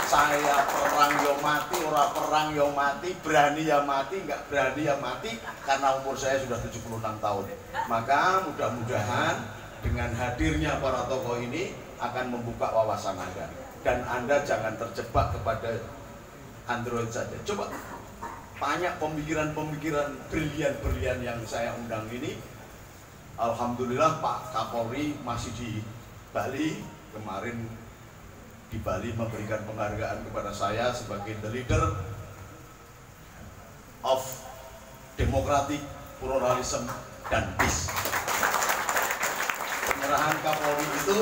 Saya perang yo mati, ora perang yo mati, berani ya mati, nggak berani ya mati, karena umur saya sudah 76 tahun. Maka mudah-mudahan dengan hadirnya para tokoh ini akan membuka wawasan Anda. Dan Anda jangan terjebak kepada Android saja. Coba banyak pemikiran-pemikiran brilian-brilian yang saya undang ini. Alhamdulillah Pak Kapolri masih di Bali. Kemarin di Bali memberikan penghargaan kepada saya sebagai the leader of democratic pluralism dan peace. Penyerahan Kapolri itu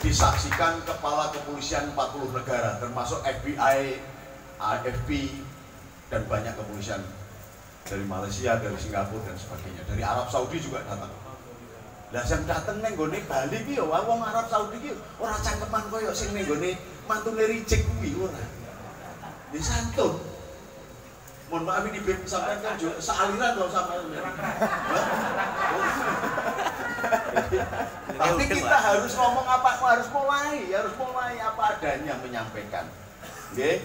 disaksikan kepala kepolisian 40 negara termasuk FBI, AFP, dan banyak kepolisian dari Malaysia, dari Singapura dan sebagainya. Dari Arab Saudi juga datang. Lah sing dateng ning gone Bali ki yo wong Arab Saudi ki ora cangkeman koyo sing ning gone mantune Ricik kuwi ora. Disantun. Mohon maaf ini Beb sampean kan juga sealiran loh sama tapi kita harus ngomong apa, harus mulai apa adanya menyampaikan. Nggih.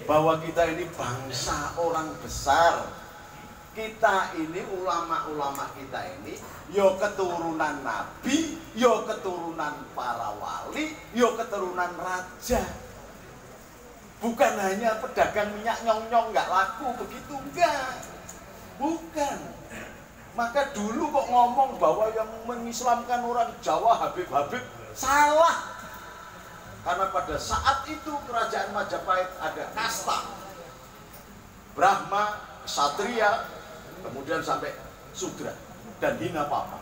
Bahwa kita ini bangsa orang besar. Kita ini ulama-ulama kita ini yo keturunan nabi, yo keturunan para wali, yo keturunan raja. Bukan hanya pedagang minyak nyong-nyong nggak laku begitu, enggak. Bukan. Maka dulu kok ngomong bahwa yang mengislamkan orang Jawa Habib-Habib, salah. Karena pada saat itu kerajaan Majapahit ada kasta Brahma, Ksatria, kemudian sampai Sudra dan hina papa.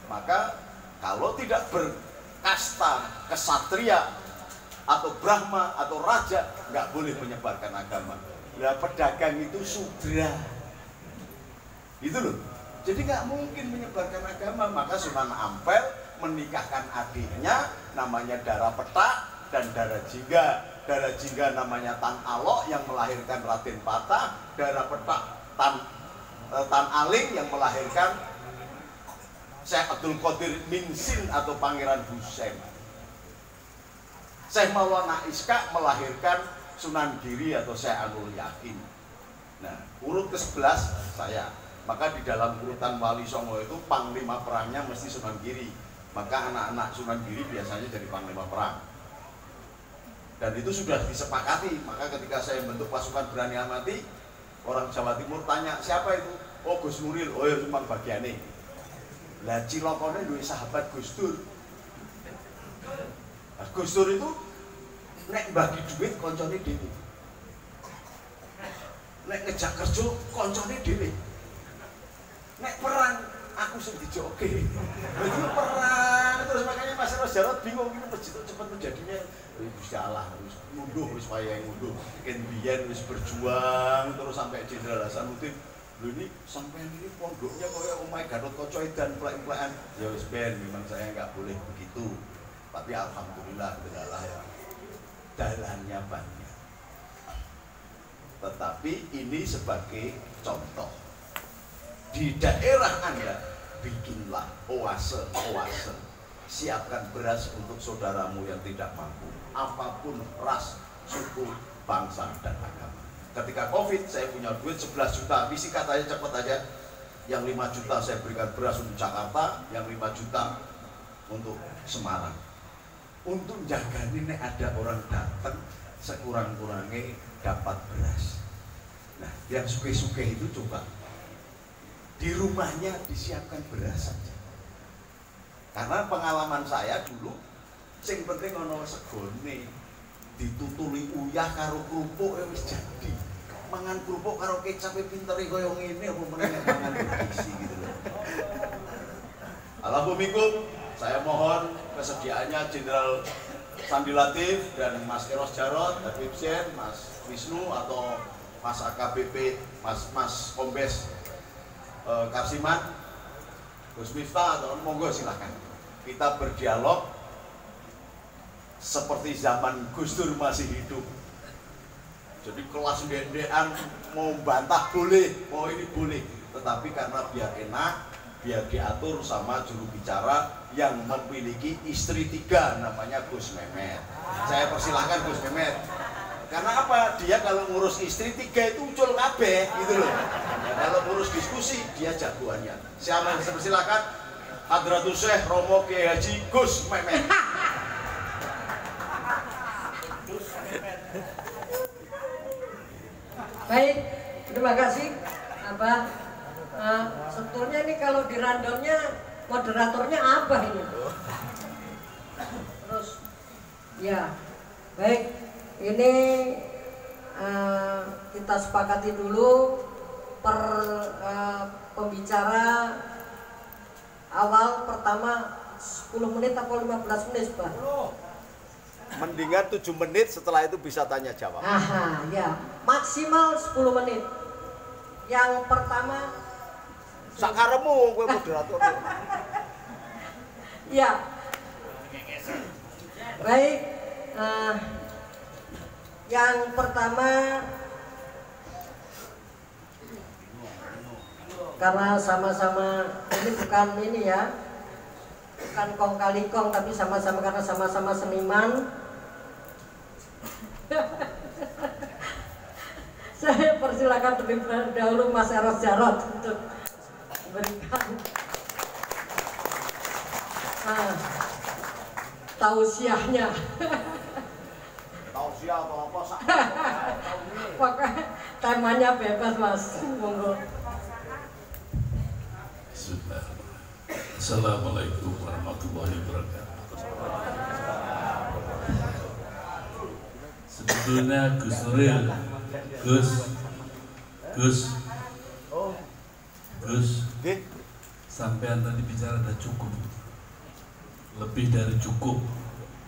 Maka kalau tidak berkasta Ksatria atau Brahma atau Raja nggak boleh menyebarkan agama. Nah, pedagang itu Sudra, gitu loh. Jadi nggak mungkin menyebarkan agama. Maka Sunan Ampel menikahkan adiknya namanya Dara Petak dan Dara Jingga. Dara Jingga namanya Tan Alok yang melahirkan Raden Patah. Dara Petak Tan Aling yang melahirkan Syekh Abdul Qadir Minsin atau Pangeran Husain. Syekh Maulana Iskak melahirkan Sunan Giri atau Syekh Anul Yakin. Nah, urut ke-11 saya. Maka di dalam urutan Wali Songo itu panglima perangnya mesti Sunan Giri. Maka anak-anak Sunan Giri biasanya jadi panglima perang. Dan itu sudah disepakati. Maka ketika saya bentuk pasukan berani amati, orang Jawa Timur tanya, siapa itu? Oh, Gus Nuril. Oh ya, cuma bagiannya. Lah cilokone duwe sahabat Gus Dur. Gus Dur itu nek bagi duit koncone dhewe. Nek ngejak kerja koncone dhewe. Nek perang aku sing dijoke. Itu perang terus makanya Mas Ros Jarot bingung ini cepat menjadinya Gusti Allah harus munduh wis wayahe munduh. Ken biyen wis berjuang terus sampai Jenderal Hasanuddin. Lho ini sampean ini pondoknya koyo omahe Gatotkaca edan plek-plekan. Ya wis ben memang saya enggak boleh begitu. Tapi alhamdulillah adalah ya dalannya banyak. Tetapi ini sebagai contoh. Di daerah Anda bikinlah oase. Siapkan beras untuk saudaramu yang tidak mampu. Apapun ras, suku, bangsa, dan agama. Ketika Covid, saya punya duit 11 juta. Singkat aja, cepat aja. Yang 5 juta saya berikan beras untuk Jakarta, yang 5 juta untuk Semarang. Untuk jaga ini ada orang datang, sekurang-kurangnya dapat beras. Nah, yang suke-suke itu coba di rumahnya disiapkan beras saja. Karena pengalaman saya dulu, sing penting ono segone, ditutuli uyah karo kerupuk wis jadi. Mangan kerupuk karo kecap pintere kaya ngene apa meneh mangan bergizi gitu loh. Alhamdulillah, saya mohon kesediaannya Jenderal Sandi Latif dan Mas Eros Jarot, Habib Sen, Mas Wisnu atau Mas AKBP, Mas Kombes Karsiman, Gus Miftah atau monggo silahkan. Kita berdialog seperti zaman Gus Dur masih hidup. Jadi kelas dendean mau bantah boleh, mau ini boleh. Tetapi karena biar enak, biar diatur sama juru bicara yang memiliki istri 3 namanya Gus Mehmet. Saya persilahkan Gus Mehmet. Karena apa? Dia kalau ngurus istri 3 itu ucul kabeh gitu loh. Ya, kalau ngurus diskusi dia jagoannya. Siapa yang persilahkan? Hadratus Syekh Romo Kiai Haji Gus Mehmet. Baik, terima kasih. Sebetulnya ini kalau di rundownnya moderatornya apa ini? Terus, ya, baik. Ini kita sepakati dulu pembicara awal pertama 10 menit atau 15 menit, Pak? Mendingan 7 menit, setelah itu bisa tanya jawab. Aha, ya, maksimal 10 menit. Yang pertama sakaremu gue moderator. ya. Baik, yang pertama karena sama-sama ini bukan ini ya, bukan kong kali kong, tapi sama-sama karena sama-sama seniman. Saya persilakan terlebih dahulu Mas Eros Jarot untuk memberikan tausiahnya. Tausiah atau apa sak? Pokoknya temanya bebas Mas, monggo. Assalamualaikum warahmatullahi wabarakatuh. Sebetulnya Gus Nuril, Gus, sampean tadi bicara udah cukup, lebih dari cukup.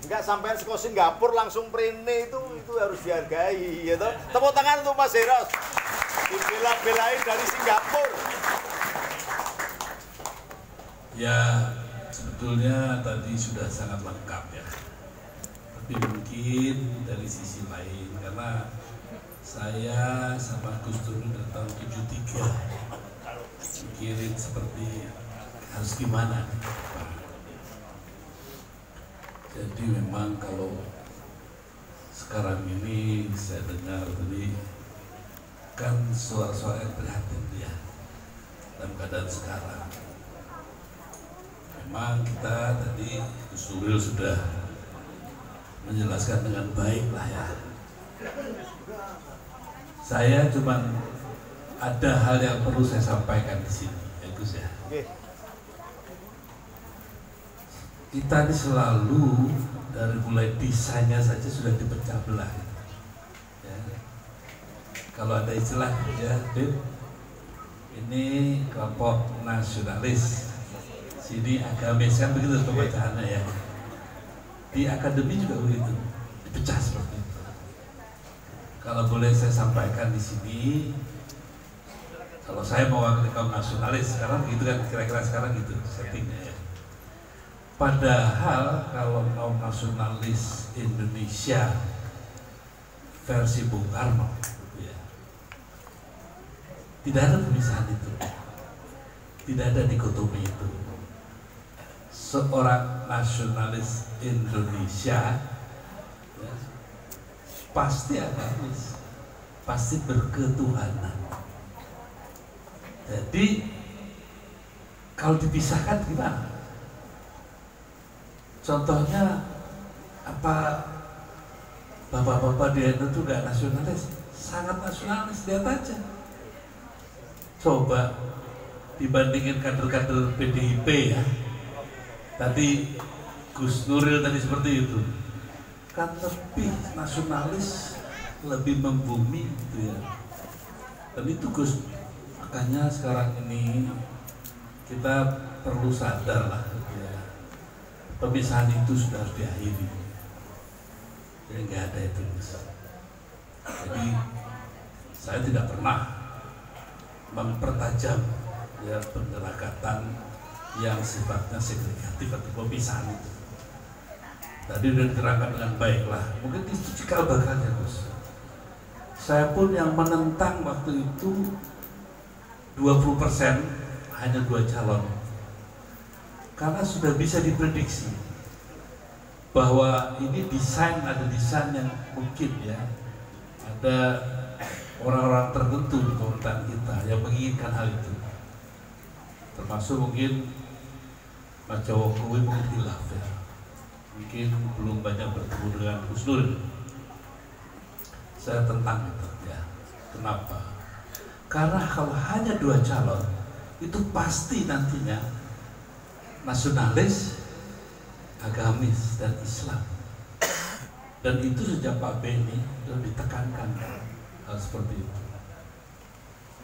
Enggak, sampean sekolah Singapura langsung prene itu harus dihargai, ya toh. Tepuk tangan untuk Mas Eros. Dibela-belain dari Singapura. Ya, sebetulnya tadi sudah sangat lengkap ya. Tapi mungkin dari sisi lain, karena saya sama Gus Dur dari tahun 73 mikirin seperti harus gimana. Jadi memang kalau sekarang ini saya dengar tadi kan suara-suara yang prihatin ya dalam keadaan sekarang. Memang kita tadi Gus Nuril sudah menjelaskan dengan baik lah ya. Saya cuma ada hal yang perlu saya sampaikan di sini, ya Gus ya. Kita ini selalu dari mulai desainnya saja sudah dipecah belah. Ya. Kalau ada istilah ya, ini kelompok nasionalis, sini agamis, kan begitu pembacaannya ya. Di akademi juga begitu, dipecah seperti itu. Kalau boleh saya sampaikan di sini, kalau saya mewakili kaum nasionalis sekarang gitu kan, kira-kira sekarang gitu settingnya ya. Padahal kalau kaum nasionalis Indonesia versi Bung Karno, ya, tidak ada pemisahan itu, tidak ada dikotomi itu. Seorang nasionalis Indonesia ya, pasti agamis, pasti berketuhanan. Jadi kalau dipisahkan gimana? Contohnya apa, bapak-bapak di NU itu gak nasionalis? Sangat nasionalis, lihat aja. Coba dibandingin kader-kader PDIP ya. Tadi Gus Nuril tadi seperti itu, kan lebih nasionalis, lebih membumi gitu ya. Dan itu Gus, makanya sekarang ini kita perlu sadar lah ya. Pemisahan itu sudah harus diakhiri. Jadi nggak ada itu. Jadi saya tidak pernah mempertajam ya pendekatan yang sifatnya segregatif atau pemisahan itu. Tadi sudah diterangkan dengan baik lah. Mungkin itu cikal bakalnya, Gus. Saya pun yang menentang waktu itu 20% hanya 2 calon karena sudah bisa diprediksi bahwa ini ada desain yang mungkin ya ada orang-orang tertentu di pemerintahan kita yang menginginkan hal itu, termasuk mungkin Mas Jokowi mungkin hilaf ya, mungkin belum banyak bertemu dengan Gus Dur. Saya tentang itu ya. Kenapa? Karena kalau hanya 2 calon itu pasti nantinya nasionalis, agamis dan Islam, dan itu sejak Pak Beni sudah ditekankan hal seperti itu.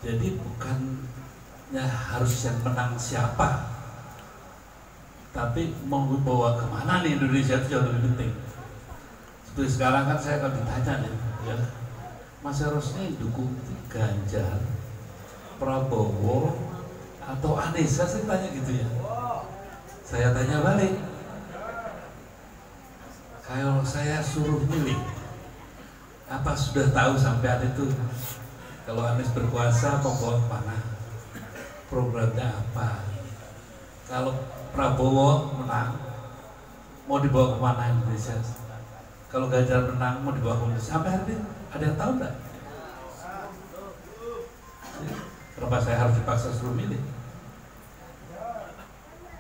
Jadi bukannya harus yang menang siapa, tapi mau bawa kemana nih Indonesia itu jauh lebih penting. Seperti sekarang kan saya akan ditanya nih, ya, Mas Eros ini dukung Ganjar, Prabowo, atau Anies? Saya tanya gitu ya. Saya tanya balik, kalau saya suruh milih, apa sudah tahu sampai itu kalau Anies berkuasa mau bawa kemana, programnya apa? Kalau Prabowo menang mau dibawa kemana Indonesia? Kalau Ganjar menang mau dibawa kemana? Sampai hari ini ada yang tahu nggak? Kenapa saya harus dipaksa suruh milih?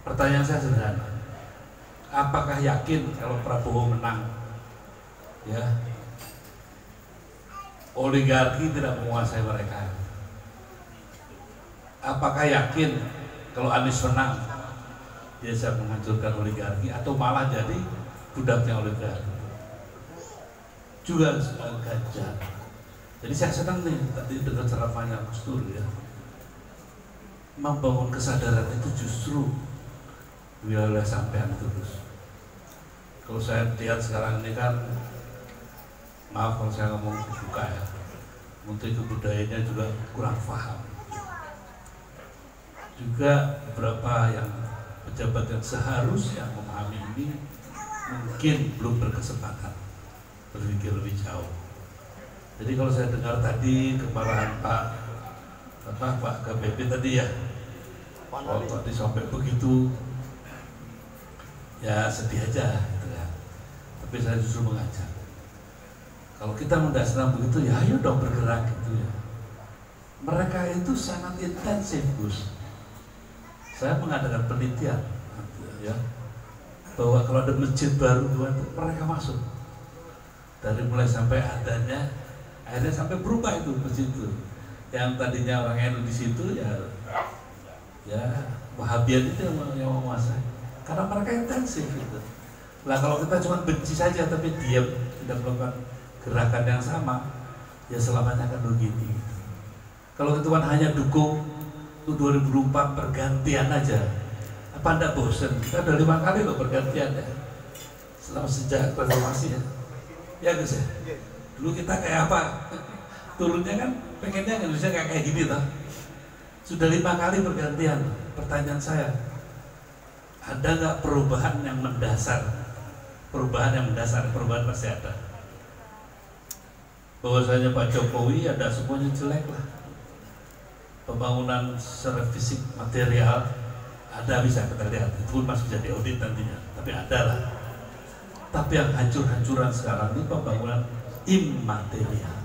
Pertanyaan saya sederhana, apakah yakin kalau Prabowo menang, ya, oligarki tidak menguasai mereka? Apakah yakin kalau Anies menang, dia bisa menghancurkan oligarki atau malah jadi budaknya oligarki? Juga Ganjar. Jadi saya senang nih tadi dengan ceramahnya Gus Dur ya, membangun kesadaran itu justru wilayah sampean terus. Kalau saya lihat sekarang ini kan, maaf kalau saya ngomong buka ya, Menteri Kebudayaannya juga kurang paham. Juga beberapa yang pejabat yang seharusnya memahami ini mungkin belum berkesempatan berpikir lebih jauh. Jadi kalau saya dengar tadi kemarahan Pak KBP tadi ya, kalau tadi sampai begitu, ya sedih aja gitu ya. Tapi saya justru mengajak, kalau kita mendasarkan begitu ya ayo dong bergerak gitu ya. Mereka itu sangat intensif Gus. Saya mengadakan penelitian ya, bahwa kalau ada masjid baru mereka masuk. Dari mulai sampai adanya, akhirnya sampai berubah itu masjid itu. Yang tadinya orang NU di situ ya Wahabian itu yang menguasai. Karena mereka intensif gitu. Lah kalau kita cuma benci saja tapi diam, tidak melakukan gerakan yang sama, ya selamanya akan begini. Kalau kita hanya dukung itu 2024 pergantian aja, apa anda bosen? Kita udah 5 kali loh pergantian ya, selama sejak reformasi ya. Ya Gus ya. Dulu kita kayak apa? Turunnya kan pengennya Indonesia kayak gini toh. Sudah 5 kali pergantian. Pertanyaan saya, ada nggak perubahan yang mendasar? Perubahan pasti ada. Bahwasanya Pak Jokowi ada semuanya jelek lah. Pembangunan secara fisik material ada, bisa kita lihat, itu pun masih jadi audit nantinya. Tapi ada lah. Tapi yang hancur-hancuran sekarang ini pembangunan immaterial,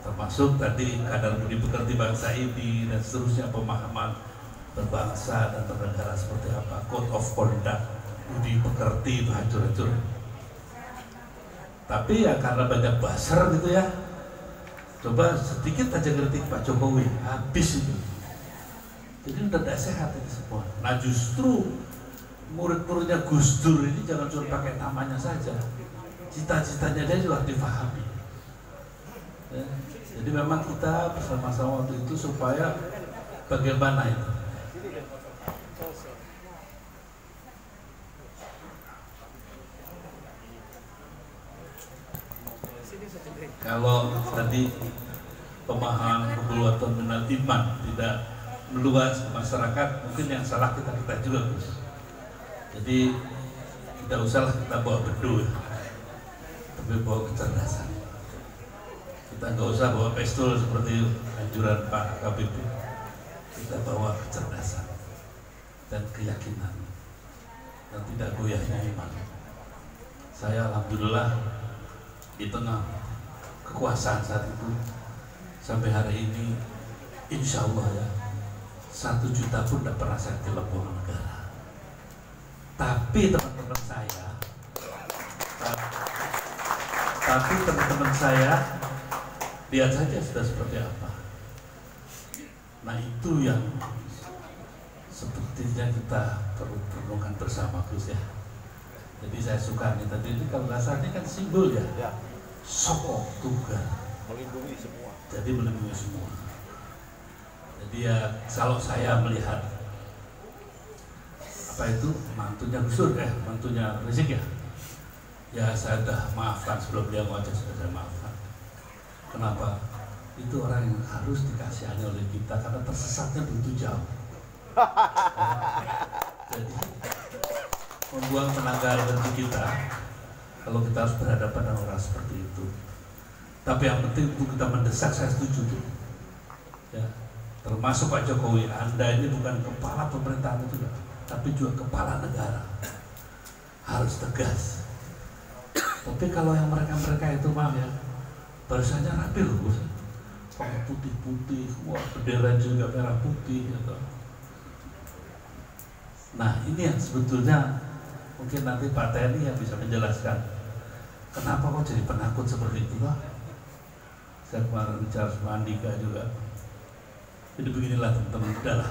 termasuk tadi kadar budi pekerti bangsa ini dan seterusnya, pemahaman berbangsa dan bernegara seperti apa, code of conduct, budi pekerti itu hancur-hancur. Tapi ya karena banyak buzzer gitu ya, coba sedikit aja kritik Pak Jokowi, habis itu. Jadi udah tidak sehat ini semua. Nah justru murid-muridnya Gus Dur ini jangan cuma pakai namanya saja, cita-citanya dia juga dipahami ya. Jadi memang kita bersama-sama waktu itu supaya bagaimana itu kalau tadi pemahaman keluatan minal iman tidak meluas ke masyarakat, mungkin yang salah kita juga Gus. Jadi tidak usahlah kita bawa bedu, tapi bawa kecerdasan. Kita nggak usah bawa pistol seperti anjuran Pak KBP. Kita bawa kecerdasan. dan keyakinan dan tidak goyahnya iman. Saya alhamdulillah di tengah kekuasaan saat itu sampai hari ini insya Allah ya 1 juta pun tidak pernah saya telepon negara. Tapi teman-teman saya lihat saja sudah seperti apa. Nah itu yang sepertinya kita perlu renungkan bersama Gus ya. Jadi saya suka nih tadi ini kalau dasarnya kan simbol ya. Sokok tunggal melindungi semua. Jadi melindungi semua. Jadi ya kalau saya melihat apa itu mantunya Gus Dur mantunya Rizik ya saya sudah maafkan sebelum dia ngoceh, sudah saya maafkan. Kenapa? Itu orang yang harus dikasihani oleh kita karena tersesatnya begitu jauh. Jadi membuang tenaga energi kita kalau kita harus berhadapan dengan orang seperti itu. Tapi yang penting untuk kita mendesak, saya setuju tuh. Ya, termasuk Pak Jokowi, Anda ini bukan kepala pemerintahan itu, tapi juga kepala negara. Harus tegas. Tapi kalau yang mereka itu maaf ya, baru saja rapi loh, pakai putih-putih, wah bendera juga merah putih gitu. Nah ini yang sebetulnya mungkin nanti Pak TNI yang bisa menjelaskan kenapa kok jadi penakut seperti itu lah. Saya kemarin bicara sama Andika juga. Jadi beginilah teman-teman, udahlah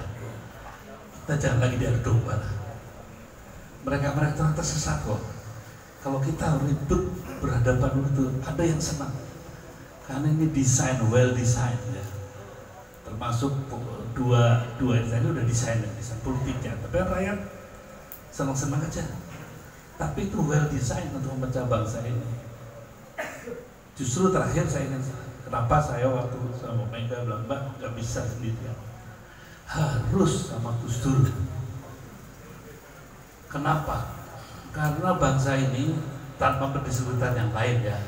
kita jangan lagi diadu domba lah. Mereka orang tersesat kok. Kalau kita ribut berhadapan itu ada yang senang karena ini desain, well design ya. Termasuk dua desain udah desain politiknya, tapi rakyat senang-senang aja. Tapi itu well design untuk memecah bangsa ini. Justru terakhir saya ingin, kenapa saya waktu sama Mega bilang Mbak nggak bisa sendirian, harus sama Gus Dur. Kenapa? Karena bangsa ini tanpa pendisiplinan yang lain ya,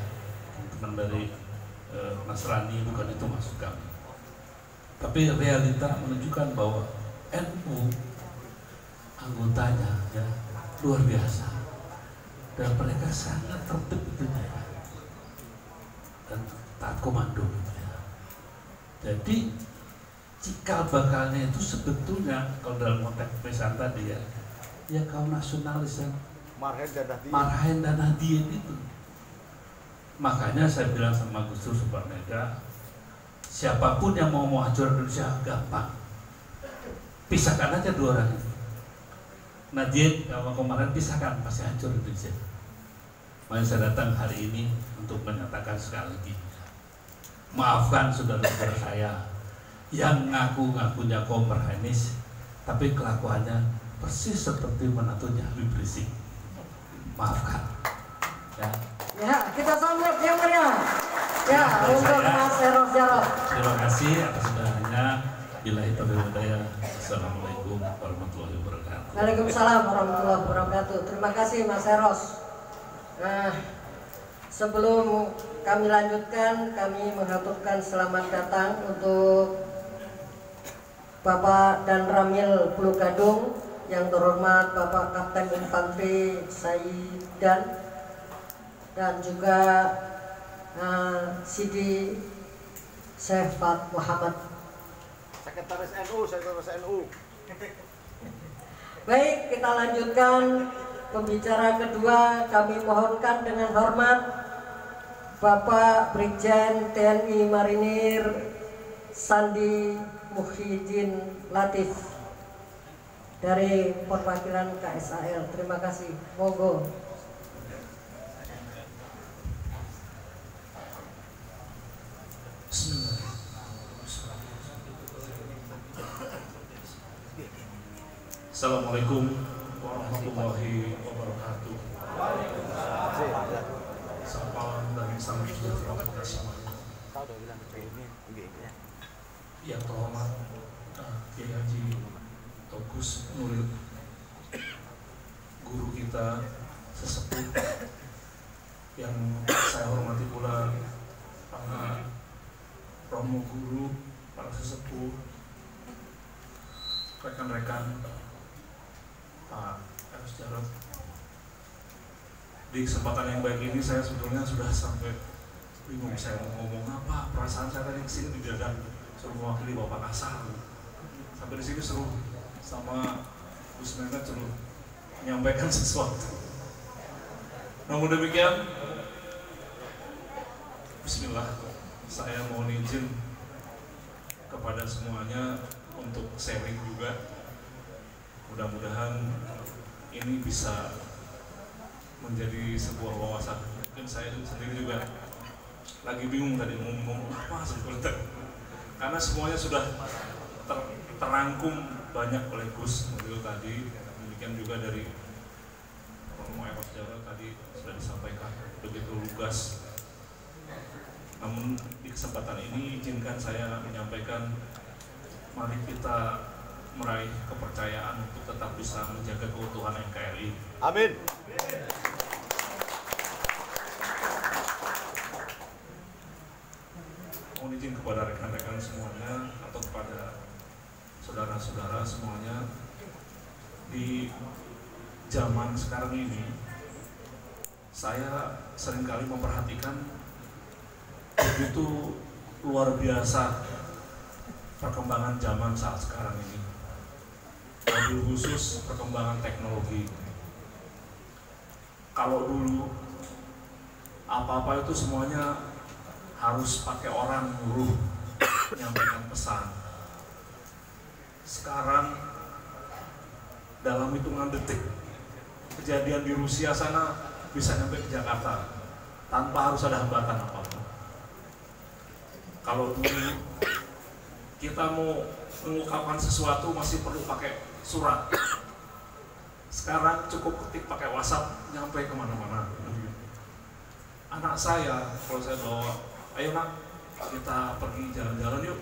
teman dari Nasrani bukan itu maksud kami. Tapi realita menunjukkan bahwa NU anggotanya ya luar biasa dan mereka sangat tertib gitu ya, dan taat komando gitu ya. Jadi cikal bakalnya itu sebetulnya kalau dalam konteks pesan tadi ya kaum nasionalis yang Marhaen dan Nahdien itu. Makanya saya bilang sama Gus Dur sama Mega, siapapun yang mau hancur Indonesia gampang, pisahkan aja dua orang itu. Nahdien sama kemarin pisahkan, pasti hancur Indonesia. Makanya saya datang hari ini untuk menyatakan sekali lagi, maafkan saudara-saudara saya yang ngaku-ngakunya kaum Marhaenis, tapi kelakuannya persis seperti menantunya Habib Rizik. Maafkan ya, kita sambut yang meriah ya untuk Mas Eros Jarot. Terima kasih atas undangannya. Billahi taufiq wal hidayah. Assalamualaikum warahmatullahi wabarakatuh. Waalaikumsalam warahmatullahi wabarakatuh. Terima kasih Mas Eros. Nah, sebelum kami lanjutkan, kami mengaturkan selamat datang untuk Bapak dan Ramil Pulugadung, yang terhormat Bapak Kapten Infanteri Saidan, dan juga Sidi Syekh Muhammad, Sekretaris NU. Baik, kita lanjutkan pembicara kedua. Kami mohonkan dengan hormat Bapak Brigjen TNI Marinir Sandi Muhyiddin Latif dari perwakilan KSAL. Terima kasih. Monggo. Assalamualaikum warahmatullahi wabarakatuh. Salam dan salam sejahtera kepada semuanya. Yang terhormat Kiai Haji Gus Nuril, guru kita sesepuh, yang saya hormati pula para romo guru, para sesepuh, rekan-rekan Pak Eros Jarot. Di kesempatan yang baik ini saya sebetulnya sudah sampai bingung saya mau ngomong apa. Perasaan saya tadi kesini didadak suruh mewakili Bapak Kasar. Sampai di sini suruh sama Gus Memet suruh menyampaikan sesuatu. Namun demikian, Bismillah, saya mohon izin kepada semuanya untuk sharing juga. Mudah-mudahan ini bisa menjadi sebuah wawasan. Mungkin saya sendiri juga lagi bingung tadi ngomong apa sebetulnya, karena semuanya sudah terangkum banyak oleh Gus Nuril tadi. Demikian juga dari Romo Eros Jarot tadi sudah disampaikan begitu lugas. Namun di kesempatan ini izinkan saya menyampaikan, mari kita meraih kepercayaan untuk tetap bisa menjaga keutuhan NKRI. Amin. Mohon izin kepada rekan-rekan semuanya atau kepada saudara-saudara semuanya, di zaman sekarang ini saya seringkali memperhatikan begitu luar biasa perkembangan zaman saat sekarang ini, wabil khusus perkembangan teknologi. Kalau dulu apa-apa itu semuanya harus pakai orang nyuruh menyampaikan pesan. Sekarang dalam hitungan detik kejadian di Rusia sana bisa sampai ke Jakarta tanpa harus ada hambatan apapun. Kalau dulu kita mau mengungkapkan sesuatu masih perlu pakai surat, sekarang cukup ketik pakai WhatsApp nyampe kemana-mana. Anak saya, kalau saya bawa, ayo nak kita pergi jalan-jalan yuk,